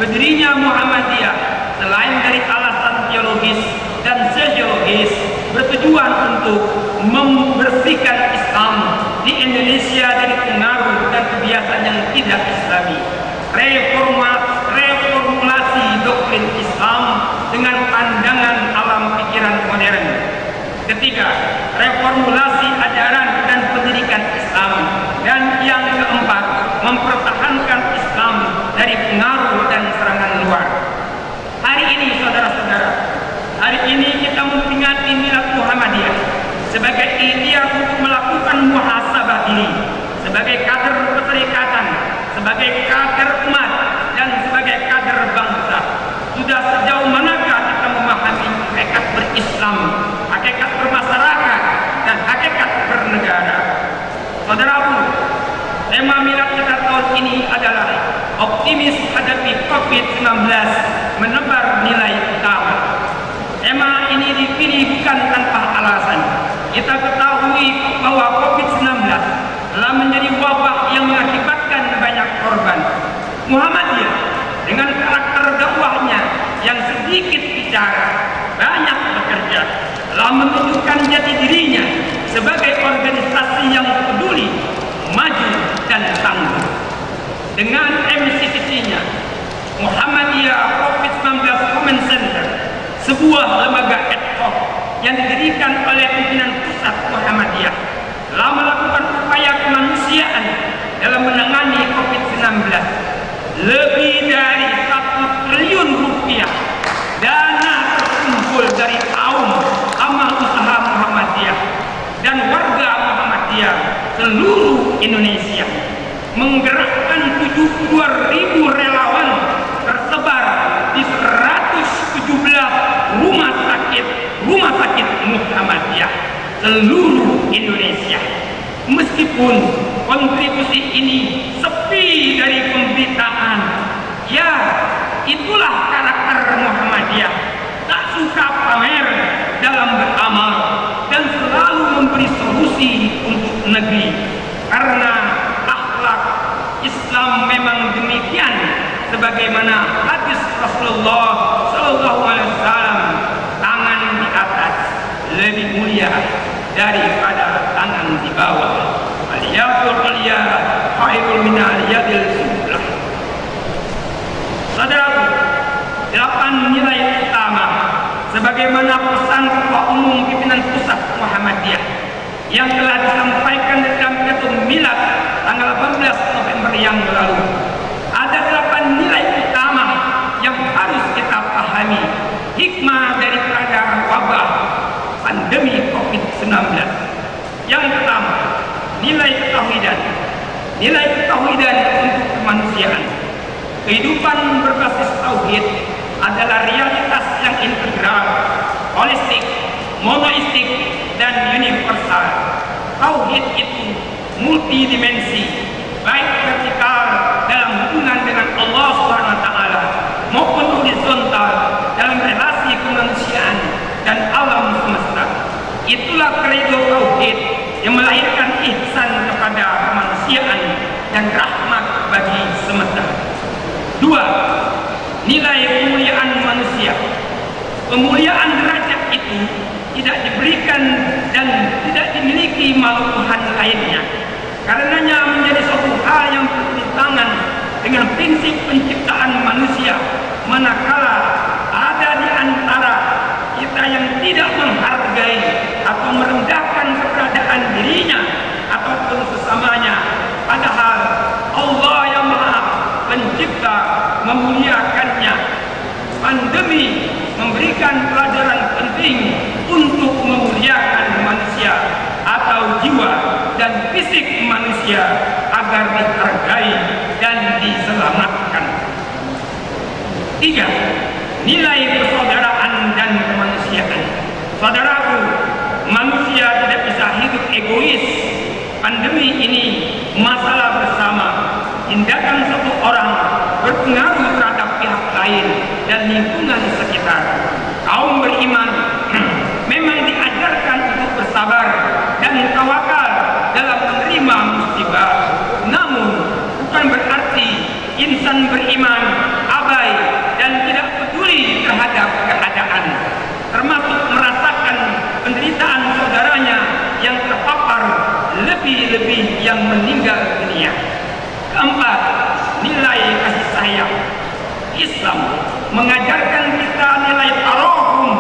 Berdirinya Muhammadiyah selain dari alasan teologis dan sosiologis, bertujuan untuk membersihkan Islam di Indonesia dari pengaruh dan kebiasaan yang tidak Islami, reformulasi doktrin Islam dengan pandangan alam pikiran modern. Ketiga, reformulasi ajaran dan pendidikan Islam. Dan yang keempat, mempertahankan Islam dari pengaruh dan serangan luar. Hari ini saudara-saudara, hari ini kita memperingati Milad Muhammadiyah sebagai ikhtiar untuk melakukan muhasabah diri sebagai kader perserikatan, sebagai kader umat, dan sebagai kader bangsa. Sudah sejauh manakah kita memahami hakikat berislam, hakikat bermasyarakat, dan hakikat bernegara? Saudaraku, tema Milad kita tahun ini adalah optimis hadapi COVID-19, menebar nilai utama. Tema ini dipilih bukan tanpa alasan. Kita ketahui bahwa COVID-19 telah menjadi wabah yang mengakibatkan banyak korban. Muhammadiyah dengan karakter dakwahnya yang sedikit bicara, banyak bekerja, telah menunjukkan jati dirinya sebagai organisasi yang peduli, maju, dan tangguh. Dengan MCCC-nya, Muhammadiyah COVID-19 Comment Center, sebuah lembaga ad hoc yang didirikan oleh pimpinan pusat Muhammadiyah, telah melakukan upaya kemanusiaan dalam menangani COVID-19. Lebih dari 1 triliun rupiah dana terkumpul dari kaum amal usaha Muhammadiyah dan warga Muhammadiyah seluruh Indonesia, menggerakkan 72.000 relawan tersebar di 117 rumah sakit Muhammadiyah seluruh Indonesia. Meskipun kontribusi ini sepi dari pemberitaan, ya itulah karakter Muhammadiyah, tak suka pamer dalam beramal dan selalu memberi solusi untuk negeri, karena akhlak Islam memang demikian, sebagaimana hadis Rasulullah Sallallahu Alaihi Wasallam, tangan di atas lebih mulia daripada tangan di bawah. Al-yadul ulya khairul min al-yadil suflah. Saudaraku, 8 nilai utama sebagaimana pesan Ketua Umum Pimpinan Pusat Muhammadiyah yang telah disampaikan dalam pidato Milad tanggal 18 November yang lalu. Ada 8 nilai utama yang harus kita pahami hikmah daripada wabah pandemi COVID-19. Yang pertama, nilai ketauhidan. Nilai ketauhidan untuk kemanusiaan. Kehidupan berbasis tauhid adalah realitas yang integral, holistik, monoistik, dan universal. Tauhid itu multidimensi, baik vertikal dalam hubungan dengan Allah SWT maupun horizontal dalam relasi kemanusiaan dan alam semesta. Itulah kredo tauhid yang melahirkan ihsan kepada kemanusiaan dan rahmat bagi semesta. 2. Nilai kemuliaan manusia. Pemuliaan derajat itu tidak diberikan dan tidak dimiliki makhluk Tuhan lainnya. Karenanya menjadi suatu hal yang bertentangan dengan prinsip penciptaan manusia, manakala ada di antara kita yang tidak menghargai atau merendahkan keberadaan dirinya ataupun sesamanya, padahal Allah yang Maha Pencipta memuliakannya. Pandemi memberikan pelajaran penting untuk memuliakan manusia atau jiwa dan fisik manusia agar dihargai dan diselamatkan. 3. Nilai persaudaraan dan kemanusiaan. Saudaraku, manusia tidak bisa hidup egois. Pandemi ini masalah bersama. Tindakan satu orang berpengaruh terhadap pihak lain dan lingkungan sekitar. Kaum beriman memang diajarkan untuk bersabar dan tawakal dalam menerima musibah. Namun bukan berarti insan beriman abai dan tidak peduli terhadap keadaan, termasuk merasakan penderitaan saudaranya yang terpapar, lebih-lebih yang meninggal dunia. 4. Nilai kasih sayang. Islam mengajarkan kita nilai tarahum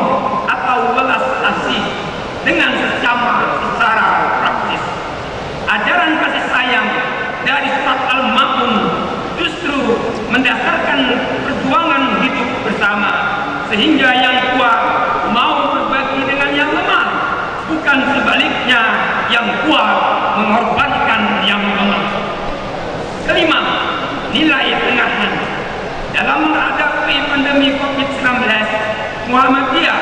atau welas kasih dengan sesama secara praktis. Ajaran kasih sayang dari surat Al-Ma'un justru mendasarkan perjuangan hidup bersama, sehingga yang kuat mau berbagi dengan yang lemah, bukan sebaliknya yang kuat mengorbankan yang lemah. 5. Nilai tengahan. Dalam menghadapi pandemi COVID-19, Muhammadiyah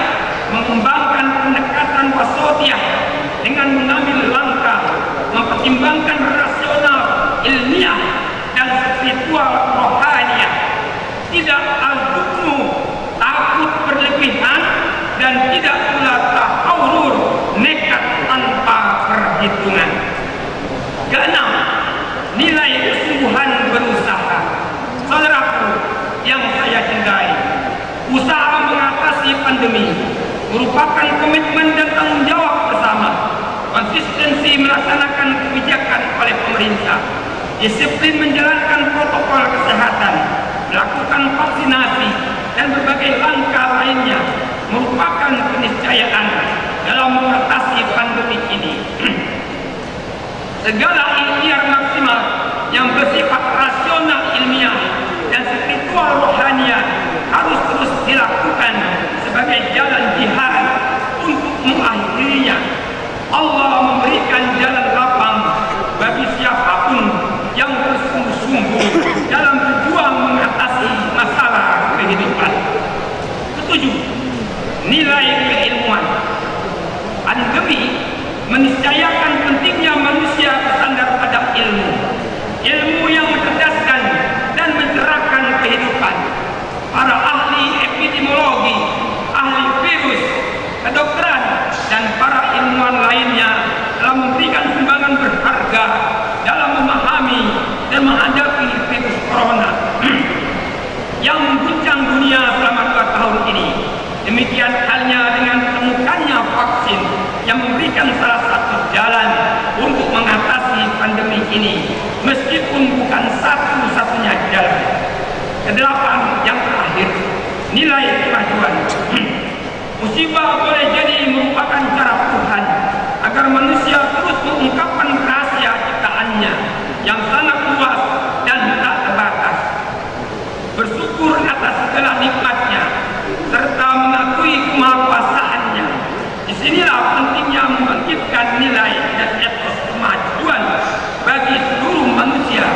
mengembangkan pendekatan wasatiyah dengan mengambil langkah mempertimbangkan rasional, ilmiah, dan spiritual rohaniah. Tidak al-hukmu, takut berlebihan, dan tidak pula tahawur, nekat tanpa perhitungan. 6. Nilai kesungguhan berusaha. Saudaraku yang saya cintai, usaha mengatasi pandemi merupakan komitmen dan tanggung jawab bersama. Konsistensi melaksanakan kebijakan oleh pemerintah, disiplin menjalankan protokol kesehatan, melakukan vaksinasi, dan berbagai langkah lainnya merupakan keniscayaan dalam mengatasi pandemi ini. Segala ikhtiar maksimal yang bersifat rasional ilmiah dan spiritual rohaniah harus terus dilakukan sebagai jalan jihad untuk mengakhirinya. Allah memberikan jalan lapang bagi siapapun yang bersungguh-sungguh dalam berjuang mengatasi masalah kehidupan. 7. Nilai keilmuan. Pandemi meniscayakan pentingnya manusia bersandar pada ilmu yang mencerdaskan dan mencerahkan kehidupan. Para ahli epidemiologi, ahli virus, kedokteran, dan para ilmuwan lainnya telah memberikan sumbangan berharga dalam memahami dan menghadapi virus corona yang mengguncang dunia selama 2 tahun ini. Demikian halnya dengan ditemukannya vaksin yang memberikan salah satu jalan untuk mengatasi pandemi ini, meskipun bukan satu-satunya jalan. 8. Yang terakhir, nilai kemajuan. Musibah boleh jadi merupakan cara Tuhan agar manusia terus mengungkapkan rahasia ciptaannya yang sangat luas dan tak terbatas. Bersyukur atas segala nikmatnya serta mengakui kemahakuasaannya. Disinilah pentingnya membangkitkan nilai dan etos kemajuan bagi seluruh manusia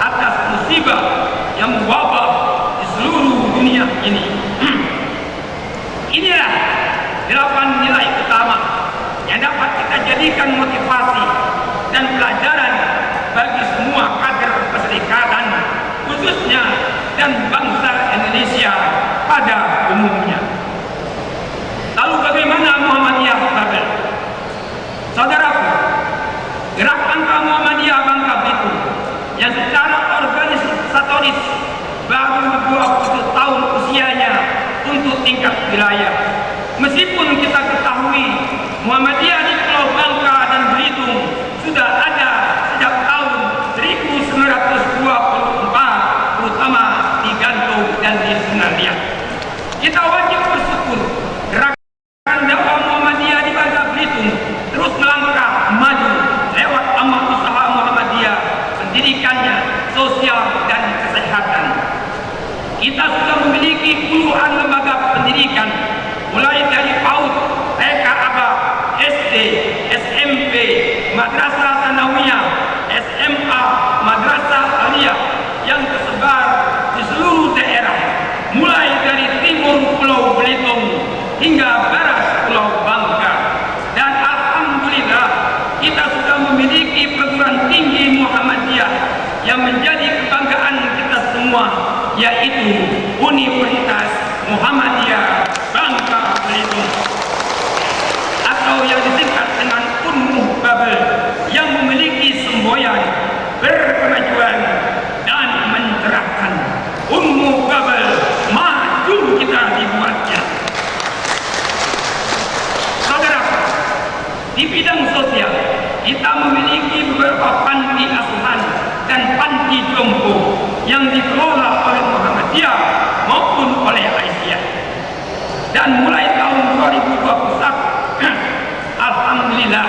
atas musibah yang mewabah di seluruh dunia ini. Inilah 8 nilai utama yang dapat kita jadikan motivasi dan pelajaran bagi semua kader perserikatan, khususnya, dan bangsa Indonesia pada umumnya. Lalu bagaimana Muhammadiyah Babel? Saudaraku, gerakan Muhammadiyah Bangka Belitung yang secara organisatoris baru 20 tahun usianya untuk wilayah. Meskipun kita ketahui Muhammadiyah di Pulau Bangka dan Belitung sudah ada sejak tahun 1924, terutama di Gantung dan di Sungai Liat. Kita wajib bersyukur gerakan dakwah Muhammadiyah di Bangka Belitung terus melangkah maju lewat amal usaha Muhammadiyah, pendidikannya, sosial dan kesehatan. Kita sudah memiliki puluhan lembaga pendidikan, mulai dari PAUD, TK ABA, SD, SMP, Madrasah Sanawiyah, SMA, Madrasah Aliyah yang tersebar di seluruh daerah, mulai dari timur Pulau Belitung hingga barat Pulau Bangka. Dan alhamdulillah kita sudah memiliki perguruan tinggi Muhammadiyah yang menjadi kebanggaan kita semua, yaitu Universitas Muhammadiyah Bangka Belitung, atau yang disingkat dengan Unmuh Babel, yang memiliki semboyan berkemajuan dan mencerahkan. Unmuh Babel, maju kita dibuatnya. Saudara, di bidang sosial kita memiliki beberapa panti asuhan dan panti jompo yang dikelola oleh Muhammadiyah maupun oleh Aisyah. Dan mulai tahun 2021, alhamdulillah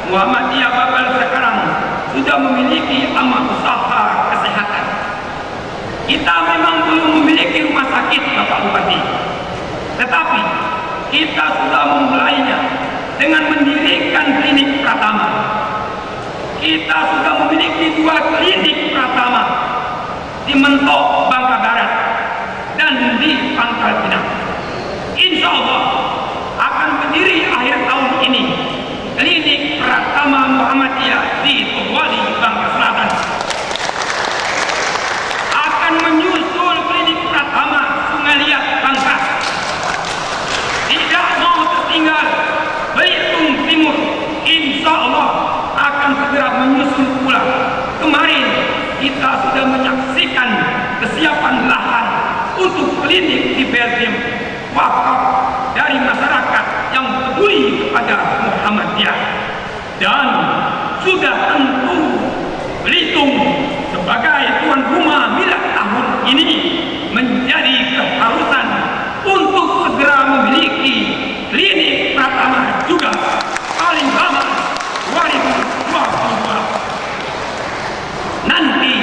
Muhammadiyah Babel sekarang sudah memiliki amal usaha kesehatan. Kita memang belum memiliki rumah sakit, Bapak Bupati, tetapi kita sudah memulainya dengan mendirikan klinik Pratama. Kita sudah memiliki 2 klinik Pratama di Mentok, Bangka Barat, dan di Pangkal Pinang. Insya Allah akan berdiri akhir tahun ini klinik Pratama Muhammadiyah di Togwali, Bangka Selatan. Akan menyusul klinik Pratama Sungai Liat, Bangka. Tidak mau tertinggal Belitung Timur, insya Allah akan segera menyusul pula. Kemarin kita sudah menyaksikan kesiapan lahan untuk klinik di Belgium, wakaf dari masyarakat yang peduli kepada Muhammadiyah. Dan sudah tentu Belitung sebagai tuan rumah milad tahun ini menjadi keharusan untuk segera memiliki klinik Pratama juga paling lama 2022. Nanti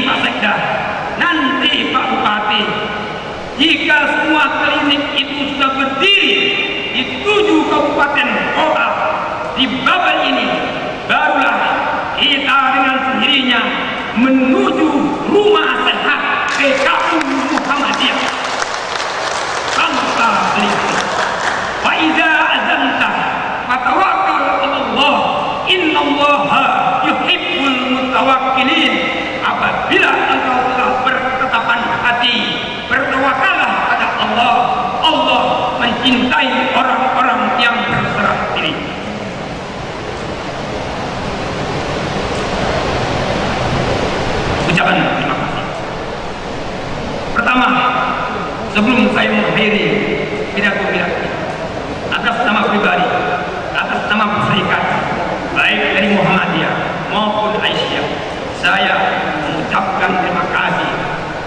Pak Sekda, nanti Pak Bupati, jika semua klinik itu sudah berdiri di 7 kabupaten kota di Babel ini, barulah kita dengan sendirinya menuju rumah sehat PKU Muhammadiyah Bangka Belitung. Wa idza azamta fatawakkal 'ala Allah, innallaha yuhibbul mutawakkilin. Apabila engkau telah berketetapan hati, bertawakallah pada Allah. Allah mencintai orang-orang yang berserah diri. Ucapan terima kasih. Pertama, sebelum saya mengakhiri pidato atas nama pribadi, atas nama masyarakat, baik dari Muhammadiyah maupun Aisyah, saya mengucapkan terima kasih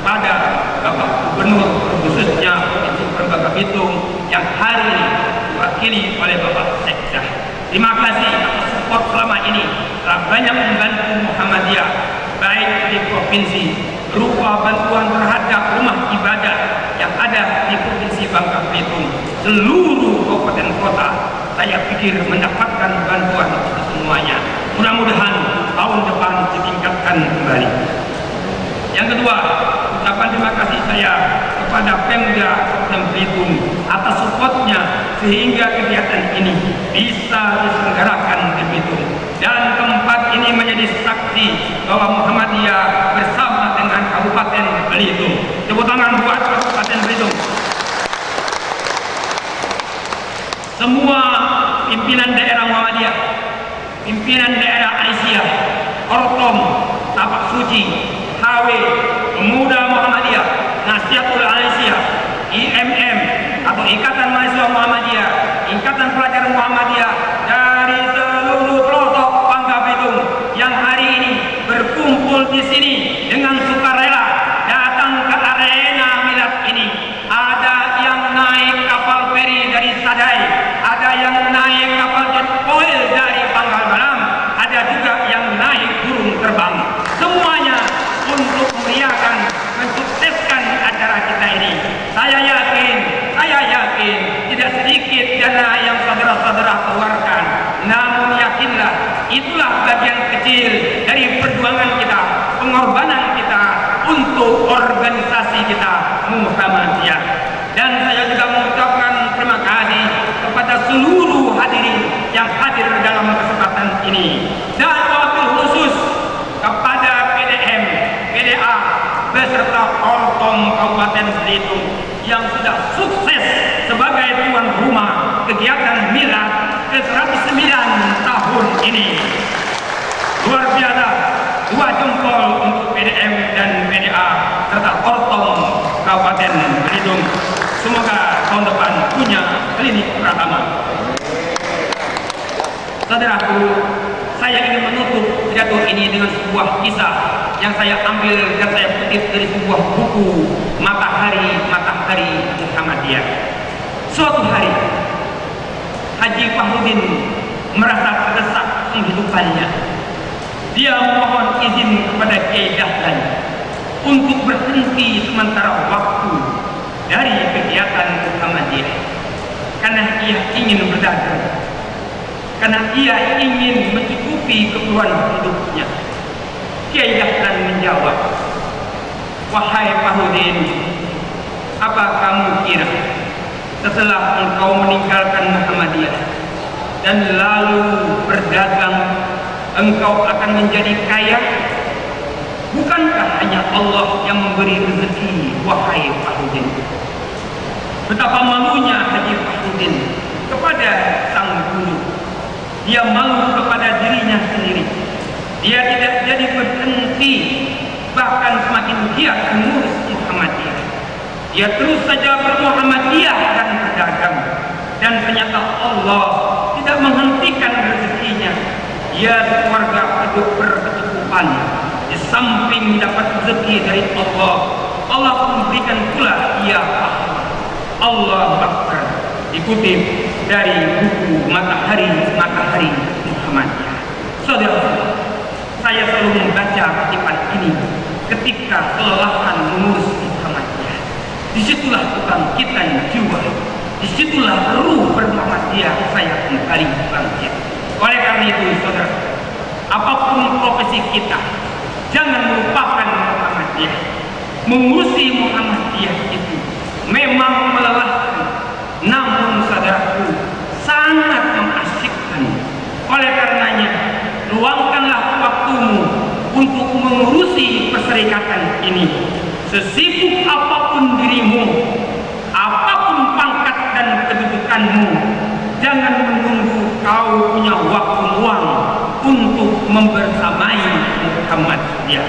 pada Bapak Gubernur, khususnya Provinsi Bangka Belitung yang hari ini diwakili oleh Bapak Sekda. Terima kasih atas support selama ini, telah banyak membantu Muhammadiyah baik di provinsi berupa bantuan terhadap rumah ibadah yang ada di Provinsi Bangka Belitung. Seluruh kabupaten kota saya pikir mendapatkan bantuan itu semuanya. Mudah-mudahan tahun depan ditingkatkan kembali. Yang kedua, ucapan terima kasih saya kepada Pemda Kabupaten Belitung atas supportnya sehingga kegiatan ini bisa diselenggarakan di Belitung. Dan tempat ini menjadi saksi bahwa Muhammadiyah bersama dengan Kabupaten Belitung. Tepuk tangan buat Kabupaten Belitung. Semua pimpinan daerah Muhammadiyah, pimpinan daerah Aisyah, Ortom, Tapak Suci, HW, Pemuda Muhammadiyah, Nasihatul Aisyah, IMM, dana yang saudara-saudara keluarkan. Namun yakinlah, itulah bagian kecil dari perjuangan kita, pengorbanan kita untuk organisasi kita Muhammadiyah. Dan saya juga mengucapkan terima kasih kepada seluruh hadirin yang hadir dalam kesempatan ini, dan wabil khusus kepada PDM, PDA beserta Ortom Kabupaten Belitung yang sudah sukses sebagai tuan rumah kegiatan milad ke-109 tahun ini. Luar biasa, 2 jempol untuk PDM dan PDA serta Ortom Kabupaten Belitung. Semoga tahun depan punya klinik pertama. Saudaraku, saya ingin menutup pidato ini dengan sebuah kisah yang saya ambil dan saya kutip dari sebuah buku Matahari Muhammadiyah. Suatu hari, Haji Fahrudin merasa terdesak kehidupannya. Dia mohon izin kepada Kiai Dahlan untuk berhenti sementara waktu dari kegiatan Muhammadiyah, karena ia ingin berdagang, karena ia ingin mencukupi keperluan hidupnya. Kiai Dahlan menjawab, "Wahai Fahrudin, apa kamu kira setelah engkau meninggalkan Muhammadiyah dan lalu berdagang, engkau akan menjadi kaya? Bukankah hanya Allah yang memberi rezeki, wahai Fahrudin?" Betapa malunya Haji Fahrudin kepada sang guru. Dia malu kepada dirinya sendiri. Dia tidak jadi berhenti, bahkan semakin giat mengurus Muhammadiyah. Dia terus saja bermuhammadiyah dan berdagang. Dan ternyata Allah tidak menghentikan rezekinya. Dia keluarga hidup berkecukupan. Di samping dapat rezeki dari Allah, Allah memberikan pula ia pahala. Allah Akbar, dikutip dari buku Matahari Muhammadiyah. Saudara, saya selalu membaca kutipan ini ketika kelelahan mengurus Muhammadiyah. Disitulah kebangkitan jiwa, disitulah ruh bermuhammadiyah saya kembali bangkit. Oleh karena itu, saudara, apapun profesi kita, jangan melupakan Muhammadiyah. Mengurusi Muhammadiyah itu memang melelahkan, namun saudaraku, sangat mengasyikkan. Oleh karenanya, luangkanlah waktumu untuk mengurusi perserikatan ini. Sesibuk apapun dirimu, apapun pangkat dan kedudukanmu, jangan menunggu kau punya waktu luang untuk membersamai Muhammadiyah.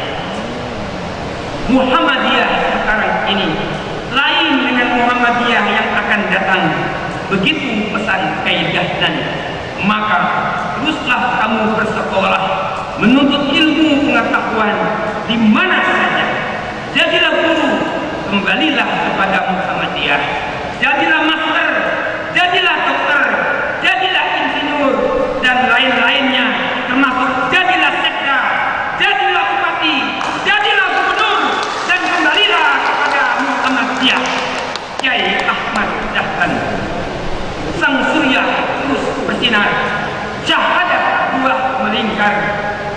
Muhammadiyah sekarang ini lain dengan Muhammadiyah yang akan datang. Begitu pesan Kiai Dahlan. Maka teruslah kamu bersekolah, menuntut ilmu pengetahuan di mana saja. Jadilah guru, kembalilah kepada Muhammadiyah. Jadilah master, jadilah dokter, jadilah insinyur, dan lain-lainnya, termasuk jadilah sekda, jadilah bupati, jadilah gubernur, dan kembalilah kepada Muhammadiyah. Kiai Ahmad Dahlan, sang surya terus bersinar, syahadat buah melingkar,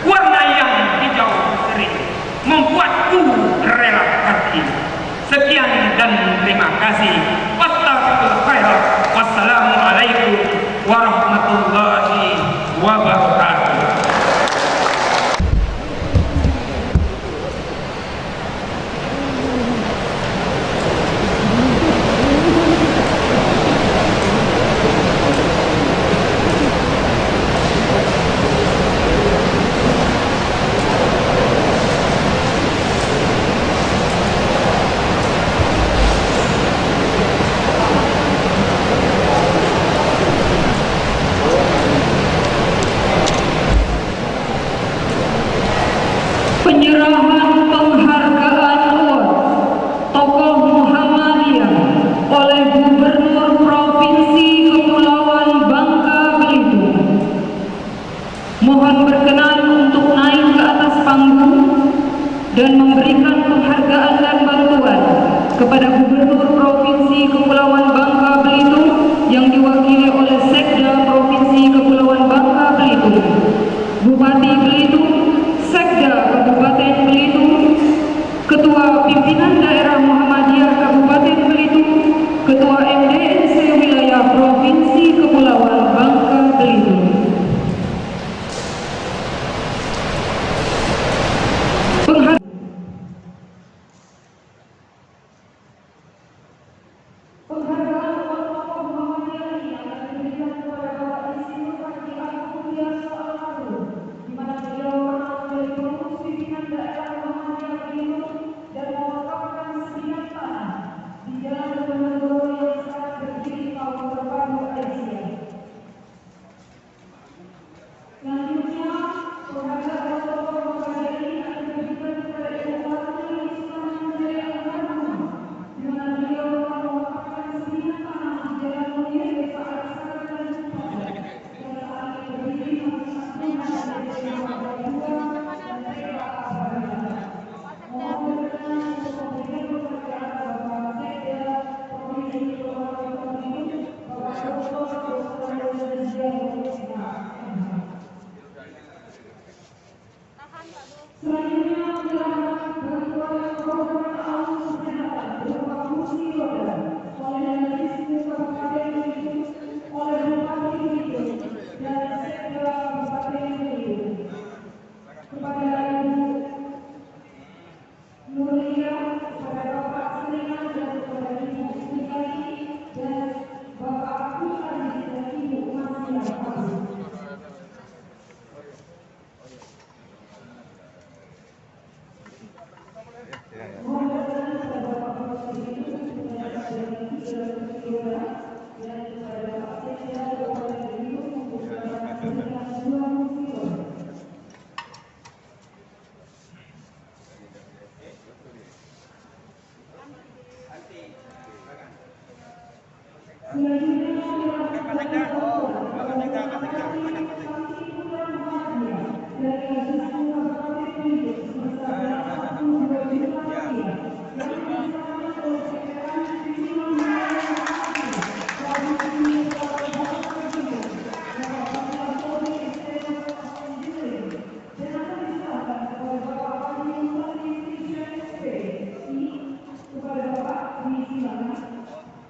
warna yang hijau seri, membuatku rela hati. Sekian dan terima kasih. Wassalamualaikum warahmatullahi wabarakatuh.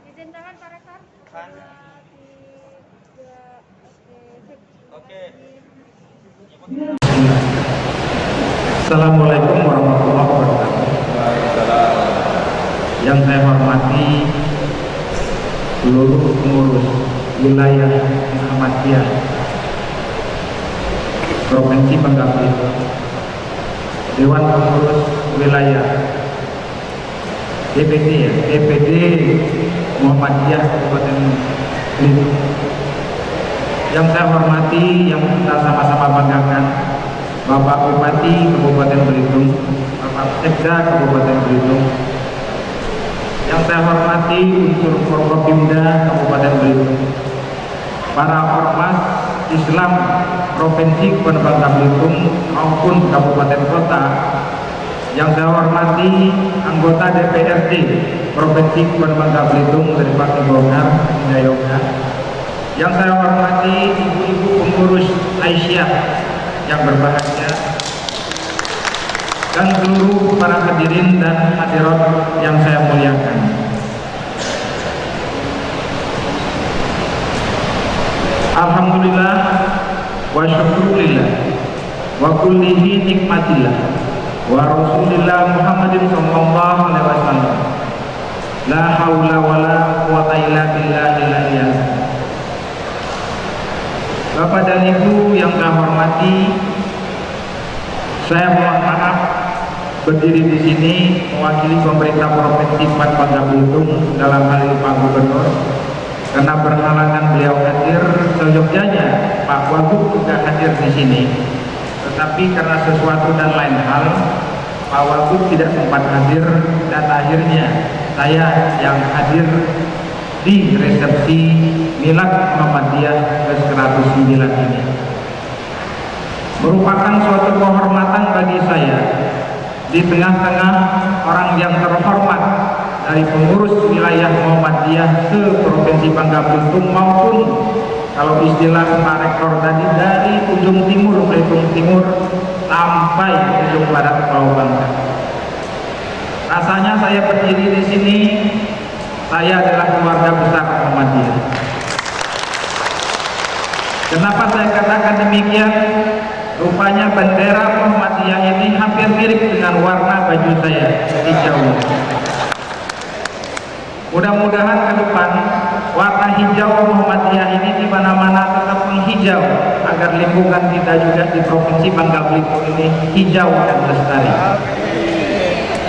Izin tangan Pak Rektor. Assalamualaikum warahmatullahi wabarakatuh. Yang saya hormati seluruh pengurus wilayah Muhammadiyah Provinsi Bangka Belitung, Dewan Pengurus Wilayah DPD Muhammadiyah Kabupaten Belitung. Yang saya hormati, yang kita sama-sama banggakan, Bapak Bupati Kabupaten Belitung, Bapak Sekda Kabupaten Belitung. Yang saya hormati unsur Forkopimda Kabupaten Belitung, para ormas Islam Provinsi Bangka Belitung maupun Kabupaten Kota. Yang saya hormati anggota DPRD Provinsi Bangka Belitung dari Partai Golkar, Yoga. Yang saya hormati ibu-ibu pengurus Aisyah yang berbahagia, dan seluruh para hadirin dan hadirat yang saya muliakan. Alhamdulillah wa syukurillah wa kullihi nikmatillah wa rasulillah Muhammadin sallallahu alaihi wasallam. La haula wa la quwata illa billahil. Bapak dan Ibu yang saya hormati, saya mohon maaf berdiri di sini mewakili pemerintah Provinsi Bangka Belitung, dalam hal ini Pak Gubernur, karena berhalangan beliau hadir. Seyogyanya Pak Wagub juga hadir di sini, tetapi karena sesuatu dan lain hal Pak Wagub tidak sempat hadir, dan akhirnya saya yang hadir di resepsi Milad Muhammadiyah ke-109 ini. Merupakan suatu kehormatan bagi saya di tengah-tengah orang yang terhormat dari pengurus wilayah Muhammadiyah se-Provinsi Bangka Belitung, maupun kalau istilah Pak Rektor tadi dari ujung timur Belitung Timur sampai ujung barat Pulau Bangka. Rasanya saya berdiri di sini, saya adalah keluarga besar Muhammadiyah. Kenapa saya katakan demikian? Rupanya bendera Muhammadiyah ini hampir mirip dengan warna baju saya, hijau. Mudah-mudahan ke depan warna hijau Muhammadiyah ini di mana-mana tetap menghijau, agar lingkungan kita juga di Provinsi Bangka Belitung ini hijau dan lestari.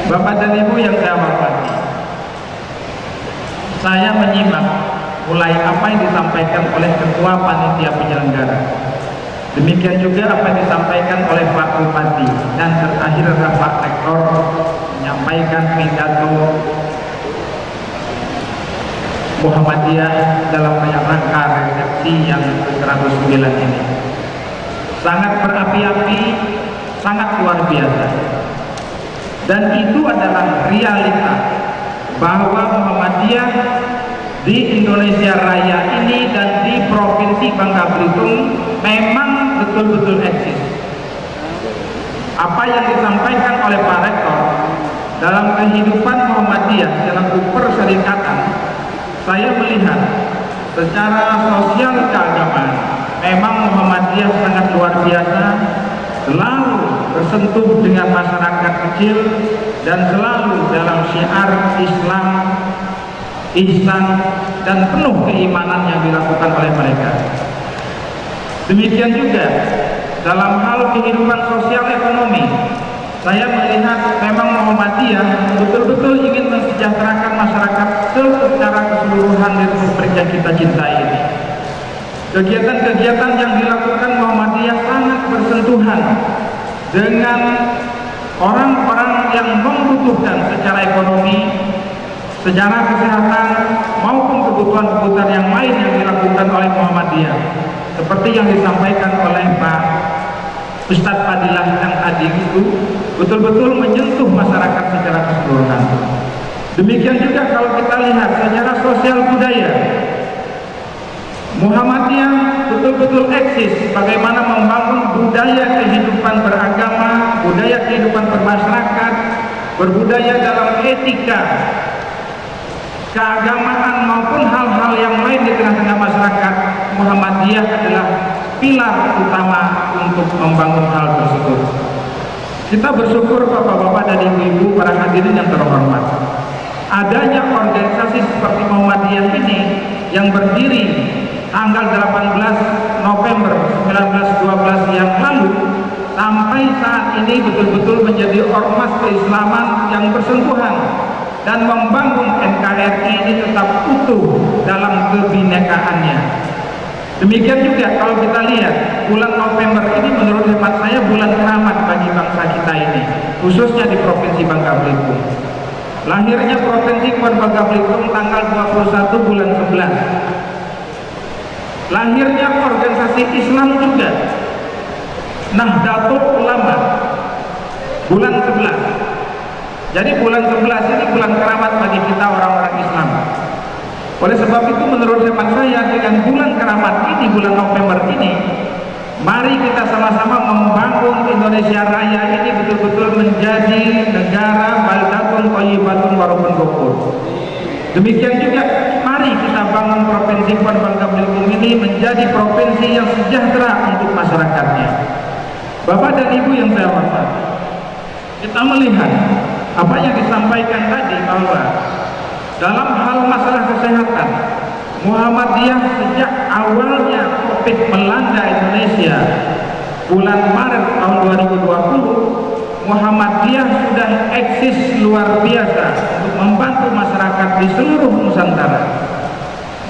Bapak dan Ibu yang saya hormati, saya menyimak mulai apa yang disampaikan oleh Ketua Panitia Penyelenggara, demikian juga apa yang disampaikan oleh Pak Bupati, dan terakhir Pak Rektor menyampaikan pidato Muhammadiyah dalam rangka resepsi yang ke-109 ini. Sangat berapi-api, sangat luar biasa, dan itu adalah realita bahwa Muhammadiyah di Indonesia Raya ini dan di Provinsi Bangka Belitung memang betul-betul eksis. Apa yang disampaikan oleh Pak Rektor dalam kehidupan Muhammadiyah selaku perserikatan, saya melihat secara sosial keagamaan memang Muhammadiyah sangat luar biasa, selalu bersentuh dengan masyarakat kecil dan selalu dalam syiar Islam, ihsan, dan penuh keimanan yang dilakukan oleh mereka. Demikian juga dalam hal kehidupan sosial ekonomi, saya melihat memang Muhammadiyah betul-betul ingin mensejahterakan masyarakat secara keseluruhan. keseluruhan Republik yang kita cintai ini. Kegiatan-kegiatan yang dilakukan Muhammadiyah sangat bersentuhan dengan orang-orang yang membutuhkan secara ekonomi, secara kesehatan, maupun kebutuhan-kebutuhan yang lain yang dilakukan oleh Muhammadiyah. Seperti yang disampaikan oleh Pak Ustadz Fadilah yang tadi itu betul-betul menyentuh masyarakat secara keseluruhan. Demikian juga kalau kita lihat secara sosial budaya, Muhammadiyah betul-betul eksis bagaimana membangun budaya kehidupan beragama, budaya kehidupan bermasyarakat, berbudaya dalam etika keagamaan maupun hal-hal yang lain di tengah-tengah masyarakat. Muhammadiyah adalah pilar utama untuk membangun hal tersebut. Kita bersyukur Bapak-bapak dan Ibu-ibu para hadirin yang terhormat, adanya organisasi seperti Muhammadiyah ini yang berdiri tanggal 18 November 1912 yang lalu sampai saat ini betul-betul menjadi ormas keislaman yang bersentuhan dan membangun NKRI ini tetap utuh dalam kebinekaannya. Demikian juga kalau kita lihat bulan November ini menurut hemat saya bulan keramat bagi bangsa kita ini, khususnya di Provinsi Bangka Belitung. Lahirnya Provinsi Bangka Belitung tanggal 21 bulan 11. Lahirnya organisasi Islam juga, Nahdlatul Ulama, bulan 11. Jadi bulan 11 ini bulan keramat bagi kita orang-orang Islam. Oleh sebab itu menurut hemat saya dengan bulan keramat ini, bulan November ini, mari kita sama-sama membangun Indonesia Raya ini betul-betul menjadi negara baldatun thayyibatun wa rabbun ghafur. Demikian juga mari kita bangun Provinsi Bangka Belitung ini menjadi provinsi yang sejahtera untuk masyarakatnya. Bapak dan Ibu yang saya hormati, kita melihat apa yang disampaikan tadi bahwa dalam hal masalah kesehatan, Muhammadiyah sejak awalnya COVID melanda Indonesia bulan Maret tahun 2020, Muhammadiyah sudah eksis luar biasa untuk membantu masyarakat di seluruh Nusantara.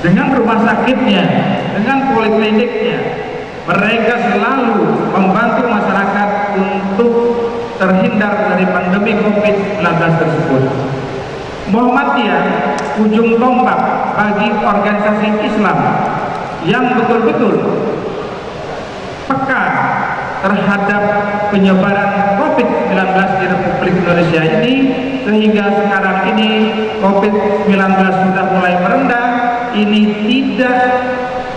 Dengan rumah sakitnya, dengan polikliniknya, mereka selalu membantu masyarakat untuk terhindar dari pandemi COVID-19 tersebut. Muhammadiyah ujung tombak bagi organisasi Islam yang betul-betul peka terhadap penyebaran COVID-19 di Republik Indonesia ini, sehingga sekarang ini COVID-19 sudah mulai merendah. Ini tidak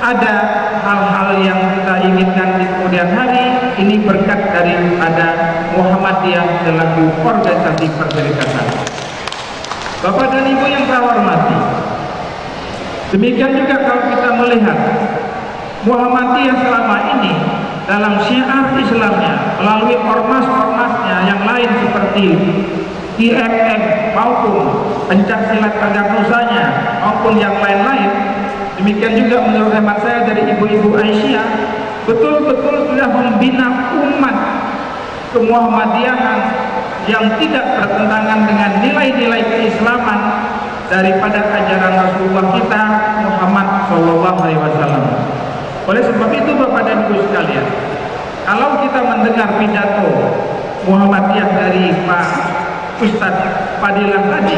ada hal-hal yang kita inginkan di kemudian hari. Ini berkat daripada Muhammadiyah selaku organisasi perserikatan. Bapak dan Ibu yang saya hormati, demikian juga kalau kita melihat Muhammadiyah selama ini dalam syiar Islamnya melalui ormas-ormasnya yang lain seperti IMM maupun pencaksilat Tagakusanya maupun yang lain-lain, demikian juga menurut hemat saya dari ibu-ibu Aisyah betul-betul sudah membina umat kemuhammadiyahan yang tidak bertentangan dengan nilai-nilai keislaman daripada ajaran Rasulullah kita Muhammad SAW. Oleh sebab itu Bapak dan Ibu sekalian, kalau kita mendengar pidato Muhammadiyah dari Pak Ustadz Fadilah tadi,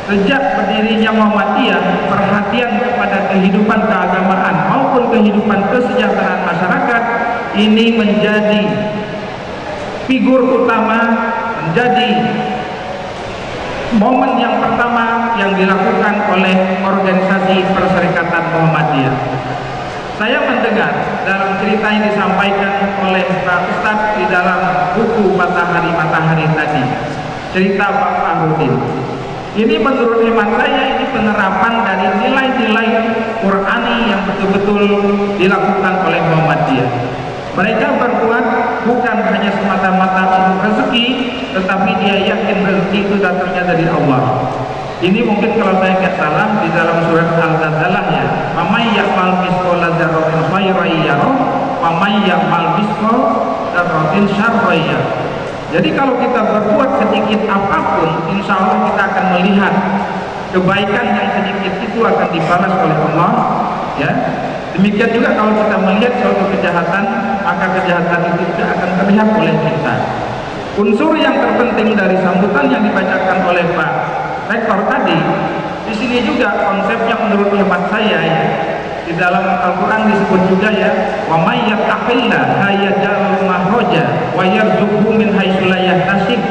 sejak berdirinya Muhammadiyah, perhatian kepada kehidupan keagamaan maupun kehidupan kesejahteraan masyarakat ini menjadi figur utama, menjadi momen yang pertama yang dilakukan oleh organisasi Perserikatan Muhammadiyah. Saya mendengar dalam cerita yang disampaikan oleh Pak Ustadz di dalam buku Matahari tadi, cerita Pak Fahrudin. Ini menurut hemat saya ini penerapan dari nilai-nilai Qur'ani yang betul-betul dilakukan oleh Muhammadiyah. Mereka berbuat bukan hanya semata-mata untuk rezeki, tetapi dia yakin rezeki itu datangnya dari Allah. Ini mungkin kalau saya nggak salah di dalam surat Al-Zalzalah ya, "Mamay ya'mal misqala dzarratin khairan yarah, wa may ya'mal misqala dzarratin syarran yarah." Jadi kalau kita berbuat sedikit apapun, insya Allah kita akan melihat kebaikan yang sedikit itu akan dibalas oleh Allah, ya. Demikian juga kalau kita melihat suatu kejahatan, maka kejahatan itu juga akan terlihat oleh kita. Unsur yang terpenting dari sambutan yang dibacakan oleh Pak Rektor tadi, di sini juga konsepnya menurut hemat saya, ya. Di dalam Al-Quran disebut juga, ya, wa may yattaqillah yaj'al makhraja wa yarzuqhu min haitsu la yahtasib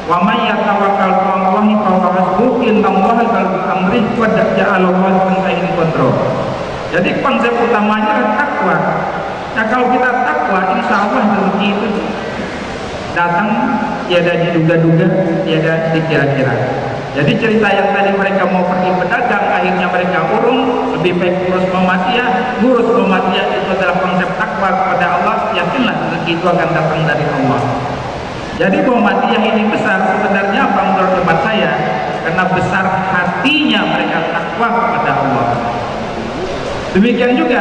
wa may yatawakkal 'ala Allahi fa huwa hasbuh innallaha baligh amrih qad ja'ala Allahu min khairin qadra. Jadi konsep utamanya adalah takwa. Nah, kalau kita takwa, insya Allah rezeki itu datang tiada diduga-duga, tiada dikira-kira. Jadi cerita yang tadi mereka mau pergi pedagang, akhirnya mereka urung, lebih baik ngurus Muhammadiyah. Ngurus Muhammadiyah itu adalah konsep takwa kepada Allah. Yakinlah rezeki itu akan datang dari Allah. Jadi Muhammadiyah ini besar sebenarnya apa menurut hemat saya? Karena besar hatinya mereka takwa kepada Allah. Demikian juga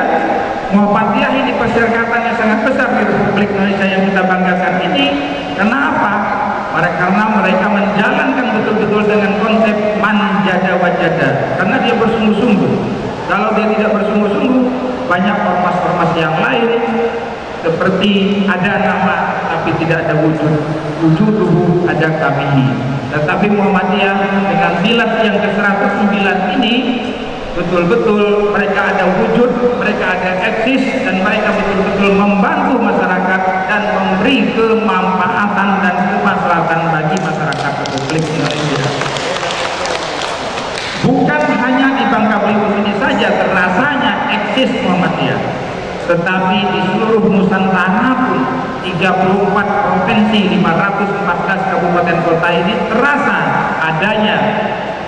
Muhammadiyah ini persyaratan yang sangat besar di Republik Indonesia yang kita banggakan ini. Kenapa? Karena mereka menjalankan betul-betul dengan konsep man jada wajada. Karena dia bersungguh-sungguh. Kalau dia tidak bersungguh-sungguh, banyak ormas-ormas yang lain seperti ada nama tapi tidak ada wujud. Wujuduhu ada kamihi. Tetapi Muhammadiyah dengan milas yang ke-109 ini betul-betul mereka ada wujud, mereka ada eksis, dan mereka betul-betul membantu masyarakat dan memberi kemanfaatan dan kemaslahatan bagi masyarakat Republik Indonesia. Bukan hanya di Bangka Belitung ini saja terasanya eksis Muhammadiyah, tetapi di seluruh Nusantara pun 34 provinsi, 514 kabupaten kota ini terasa adanya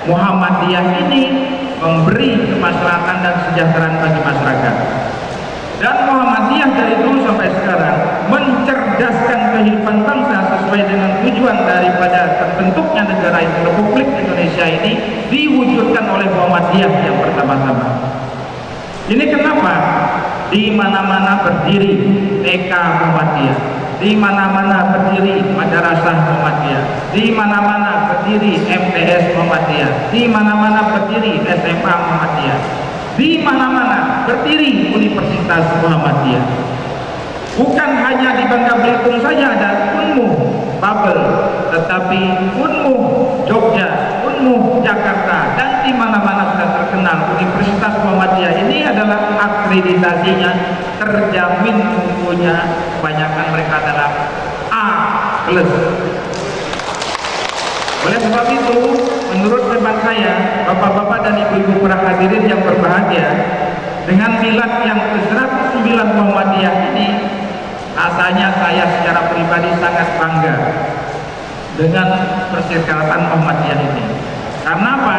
Muhammadiyah ini memberi kemaslahatan dan kesejahteraan bagi masyarakat. Dan Muhammadiyah dari dulu sampai sekarang mencerdaskan kehidupan bangsa sesuai dengan tujuan daripada terbentuknya negara ini, Republik Indonesia ini diwujudkan oleh Muhammadiyah yang pertama-tama. Ini kenapa di mana-mana berdiri TK Muhammadiyah, di mana-mana berdiri Madrasah Muhammadiyah, di mana-mana berdiri MTS Muhammadiyah, di mana-mana berdiri SMA Muhammadiyah, di mana-mana berdiri Universitas Muhammadiyah. Bukan hanya di Bangka Belitung saja ada Unmuh Babel, tetapi Unmuh Jogja, Unmuh Jakarta, dan di mana-mana sudah terkenal Universitas Muhammadiyah ini adalah akreditasinya terjamin mutunya, kebanyakan mereka adalah A+. Oleh sebab itu, menurut hemat saya, bapak-bapak dan ibu-ibu para hadirin yang berbahagia, dengan milad yang ke-109 Muhammadiyah ini, rasanya saya secara pribadi sangat bangga dengan perserikatan Muhammadiyah ini. Karena apa?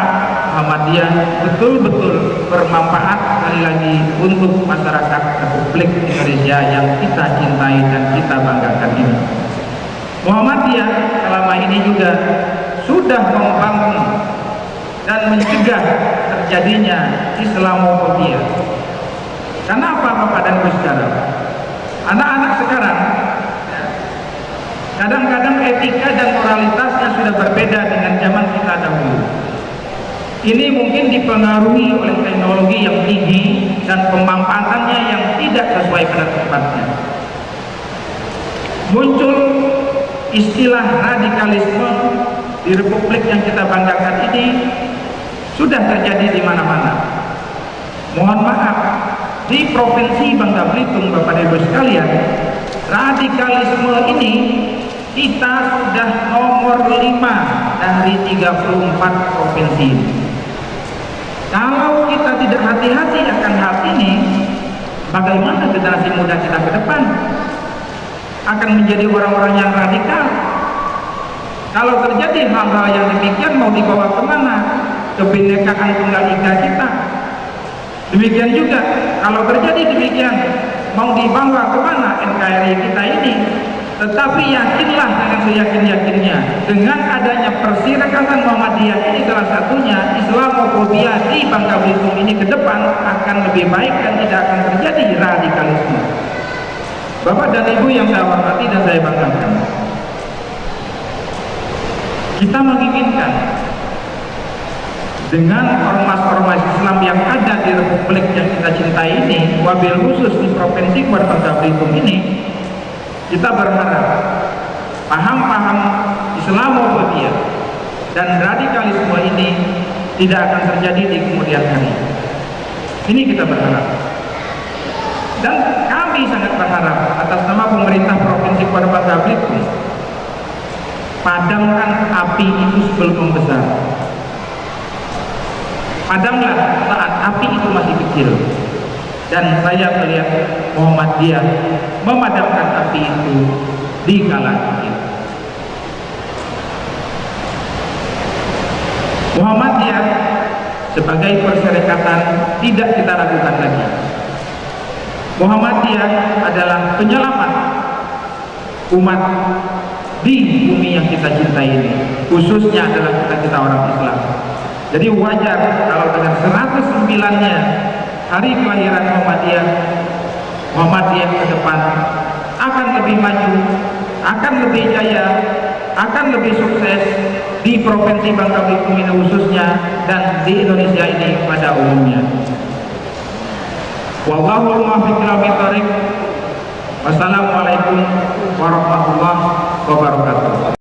Muhammadiyah betul-betul bermanfaat sekali lagi untuk masyarakat Republik Indonesia yang kita cintai dan kita banggakan ini. Muhammadiyah selama ini juga sudah membangun dan mencegah terjadinya Islamofobia. Kenapa Bapak dan Ibu sekarang? Anak-anak sekarang kadang-kadang etika dan moralitasnya sudah berbeda dengan zaman kita dahulu. Ini mungkin dipengaruhi oleh teknologi yang tinggi dan pemanfaatannya yang tidak sesuai pada tempatnya. Muncul istilah radikalisme di Republik yang kita banggakan ini sudah terjadi di mana-mana. Mohon maaf, di Provinsi Bangka Belitung, Bapak dan Ibu sekalian, radikalisme ini kita sudah nomor 5 dari 34 provinsi. Kalau kita tidak hati-hati akan hal ini, bagaimana generasi muda kita ke depan? Akan menjadi orang-orang yang radikal. Kalau terjadi hal-hal yang demikian, mau dibawa kemana? Kebinekaan tunggal ika kita. Demikian juga, kalau terjadi demikian, mau dibawa kemana NKRI kita ini? Tetapi yakinlah dengan seyakin-yakinnya, dengan adanya perserikatan Muhammadiyah ini salah satunya, Islamofobia di Bangka Belitung ini ke depan akan lebih baik dan tidak akan terjadi radikalisme. Bapak dan Ibu yang saya hormati dan saya banggakan, kita menginginkan dengan ormas-ormas Islam yang ada di Republik yang kita cintai ini, wabil khusus di Provinsi Bangka Belitung ini, kita berharap paham-paham Islamophobia dan radikalisme ini tidak akan terjadi di kemudian hari. Ini kita berharap. Dan kami sangat berharap atas nama pemerintah Provinsi Bangka Belitung, padamkan api itu sebelum membesar. Padamlah saat api itu masih kecil. Dan saya melihat Muhammadiyah memadamkan api itu di kala kecil. Muhammadiyah sebagai perserikatan tidak kita ragukan lagi. Muhammadiyah adalah penyelamat umat di bumi yang kita cintai ini, khususnya adalah kita orang Islam. Jadi wajar kalau dengan 109-nya hari kelahiran Muhammadiyah ke depan akan lebih maju, akan lebih jaya, akan lebih sukses di Provinsi Bangka Belitung ini khususnya, dan di Indonesia ini pada umumnya. Wallahul muwaffiq ila thoriq. Wassalamualaikum warahmatullahi wabarakatuh.